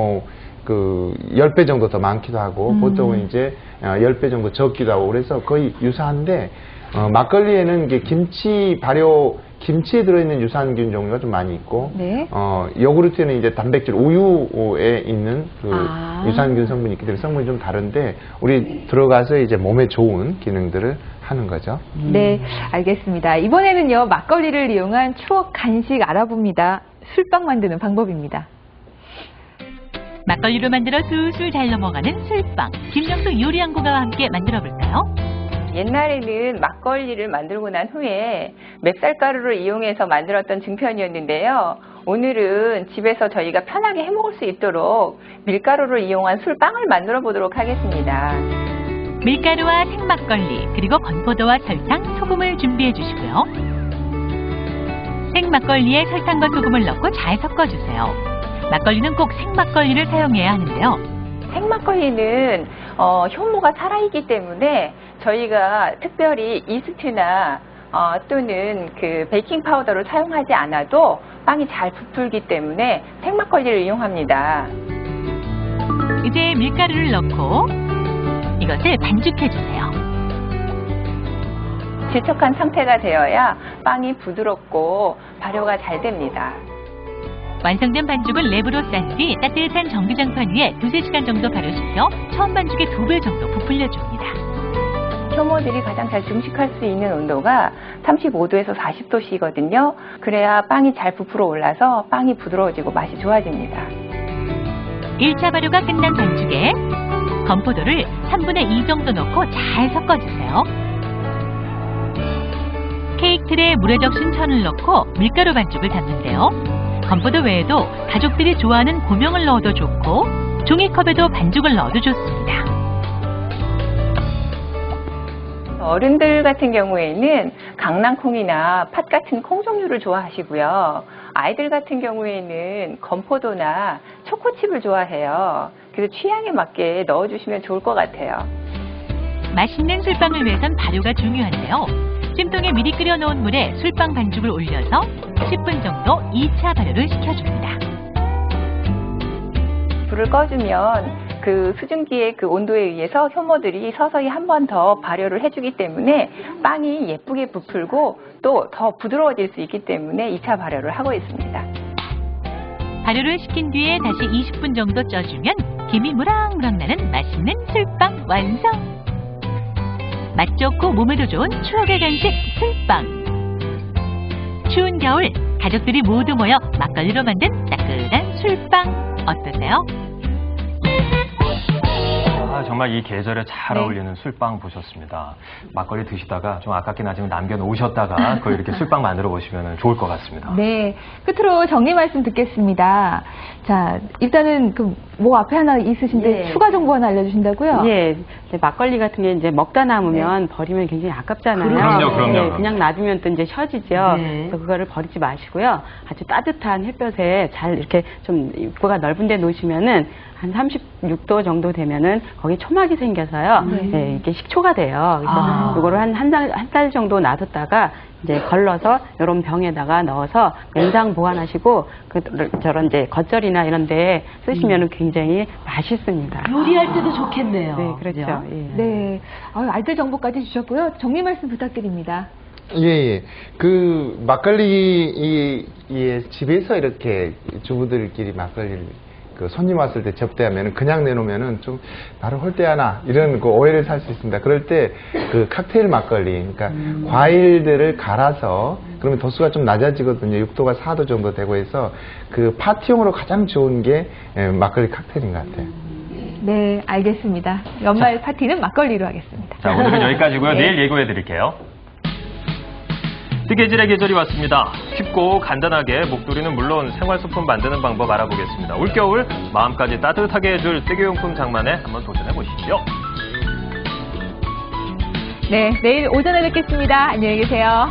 그 10배 정도 더 많기도 하고 보통은 이제 10배 정도 적기도 하고 그래서 거의 유사한데 막걸리에는 이게 김치에 들어있는 유산균 종류가 좀 많이 있고 네. 요구르트에는 이제 단백질 우유에 있는 그 유산균 성분이 있기 때문에 성분이 좀 다른데 우리 들어가서 이제 몸에 좋은 기능들을 하는 거죠. 네, 알겠습니다. 이번에는요, 막걸리를 이용한 추억 간식 알아봅니다. 술빵 만드는 방법입니다. 막걸리로 만들어 술술 잘 넘어가는 술빵. 김정숙 요리연구가와 함께 만들어 볼까요? 옛날에는 막걸리를 만들고 난 후에 맵쌀가루를 이용해서 만들었던 증편이었는데요. 오늘은 집에서 저희가 편하게 해먹을 수 있도록 밀가루를 이용한 술빵을 만들어 보도록 하겠습니다. 밀가루와 생막걸리, 그리고 건포도와 설탕, 소금을 준비해 주시고요. 생막걸리에 설탕과 소금을 넣고 잘 섞어주세요. 막걸리는 꼭 생막걸리를 사용해야 하는데요. 생막걸리는 효모가 살아있기 때문에 저희가 특별히 이스트나 또는 그 베이킹 파우더를 사용하지 않아도 빵이 잘 부풀기 때문에 생막걸리를 이용합니다. 이제 밀가루를 넣고 이것을 반죽해 주세요. 질척한 상태가 되어야 빵이 부드럽고 발효가 잘 됩니다. 완성된 반죽은 랩으로 싼 뒤 따뜻한 전기장판 위에 2-3시간 정도 발효시켜 처음 반죽의 2배 정도 부풀려 줍니다. 효모들이 가장 잘 증식할 수 있는 온도가 35도에서 40도씨거든요. 그래야 빵이 잘 부풀어 올라서 빵이 부드러워지고 맛이 좋아집니다. 1차 발효가 끝난 반죽에 건포도를 3분의 2 정도 넣고 잘 섞어주세요. 케이크 틀에 물에 적신 천을 넣고 밀가루 반죽을 담는데요. 건포도 외에도 가족들이 좋아하는 고명을 넣어도 좋고 종이컵에도 반죽을 넣어도 좋습니다. 어른들 같은 경우에는 강낭콩이나 팥 같은 콩 종류를 좋아하시고요. 아이들 같은 경우에는 건포도나 초코칩을 좋아해요. 그래서 취향에 맞게 넣어주시면 좋을 것 같아요. 맛있는 술빵을 위해선 발효가 중요한데요. 찜통에 미리 끓여 놓은 물에 술빵 반죽을 올려서 10분 정도 2차 발효를 시켜줍니다. 불을 꺼주면 그 수증기의 그 온도에 의해서 효모들이 서서히 한 번 더 발효를 해주기 때문에 빵이 예쁘게 부풀고 또 더 부드러워질 수 있기 때문에 2차 발효를 하고 있습니다. 발효를 시킨 뒤에 다시 20분 정도 쪄주면 김이 무락무락 나는 맛있는 술빵 완성! 맛 좋고 몸에도 좋은 추억의 간식 술빵. 추운 겨울 가족들이 모두 모여 막걸리로 만든 따끈한 술빵 어떠세요? 정말 이 계절에 잘 어울리는 술빵 보셨습니다. 막걸리 드시다가 좀 아깝긴 하지만 남겨놓으셨다가 그걸 이렇게 술빵 만들어 보시면 좋을 것 같습니다. 네, 끝으로 정리 말씀 듣겠습니다. 자, 일단은 그 뭐 앞에 하나 있으신데 추가 정보 하나 알려주신다고요? 예, 막걸리 같은 게 이제 먹다 남으면 버리면 굉장히 아깝잖아요. 그럼요. 예, 그냥 놔두면 또 이제 셔지죠. 그래서 그거를 버리지 마시고요. 아주 따뜻한 햇볕에 잘 이렇게 좀 입구가 넓은데 놓으시면은 한 36도 정도 되면은 거기 초막이 생겨서요. 예, 이게 식초가 돼요. 그래서 이거를 한 달 정도 놔뒀다가 이제 걸러서 이런 병에다가 넣어서 냉장 보관하시고 저런 이제 겉절이나 이런 데 쓰시면은 굉장히 맛있습니다. 요리할 때도 좋겠네요. 네, 그렇죠. 예. 네, 알뜰 정보까지 주셨고요. 정리 말씀 부탁드립니다. 예. 그 막걸리 집에서 이렇게 주부들끼리 막걸리를 그 손님 왔을 때 접대하면 그냥 내놓으면은 좀 나를 홀대하나 이런 그 오해를 살 수 있습니다. 그럴 때 그 칵테일 막걸리, 그러니까 과일들을 갈아서 그러면 도수가 좀 낮아지거든요. 6도가 4도 정도 되고 해서 그 파티용으로 가장 좋은 게 막걸리 칵테일인 것 같아요. 네, 알겠습니다. 연말 파티는 막걸리로 하겠습니다. 자, 오늘은 여기까지고요. 내일 예고해 드릴게요. 뜨개질의 계절이 왔습니다. 쉽고 간단하게 목도리는 물론 생활소품 만드는 방법 알아보겠습니다. 올겨울 마음까지 따뜻하게 해줄 뜨개용품 장만에 한번 도전해 보시죠. 네, 내일 오전에 뵙겠습니다. 안녕히 계세요.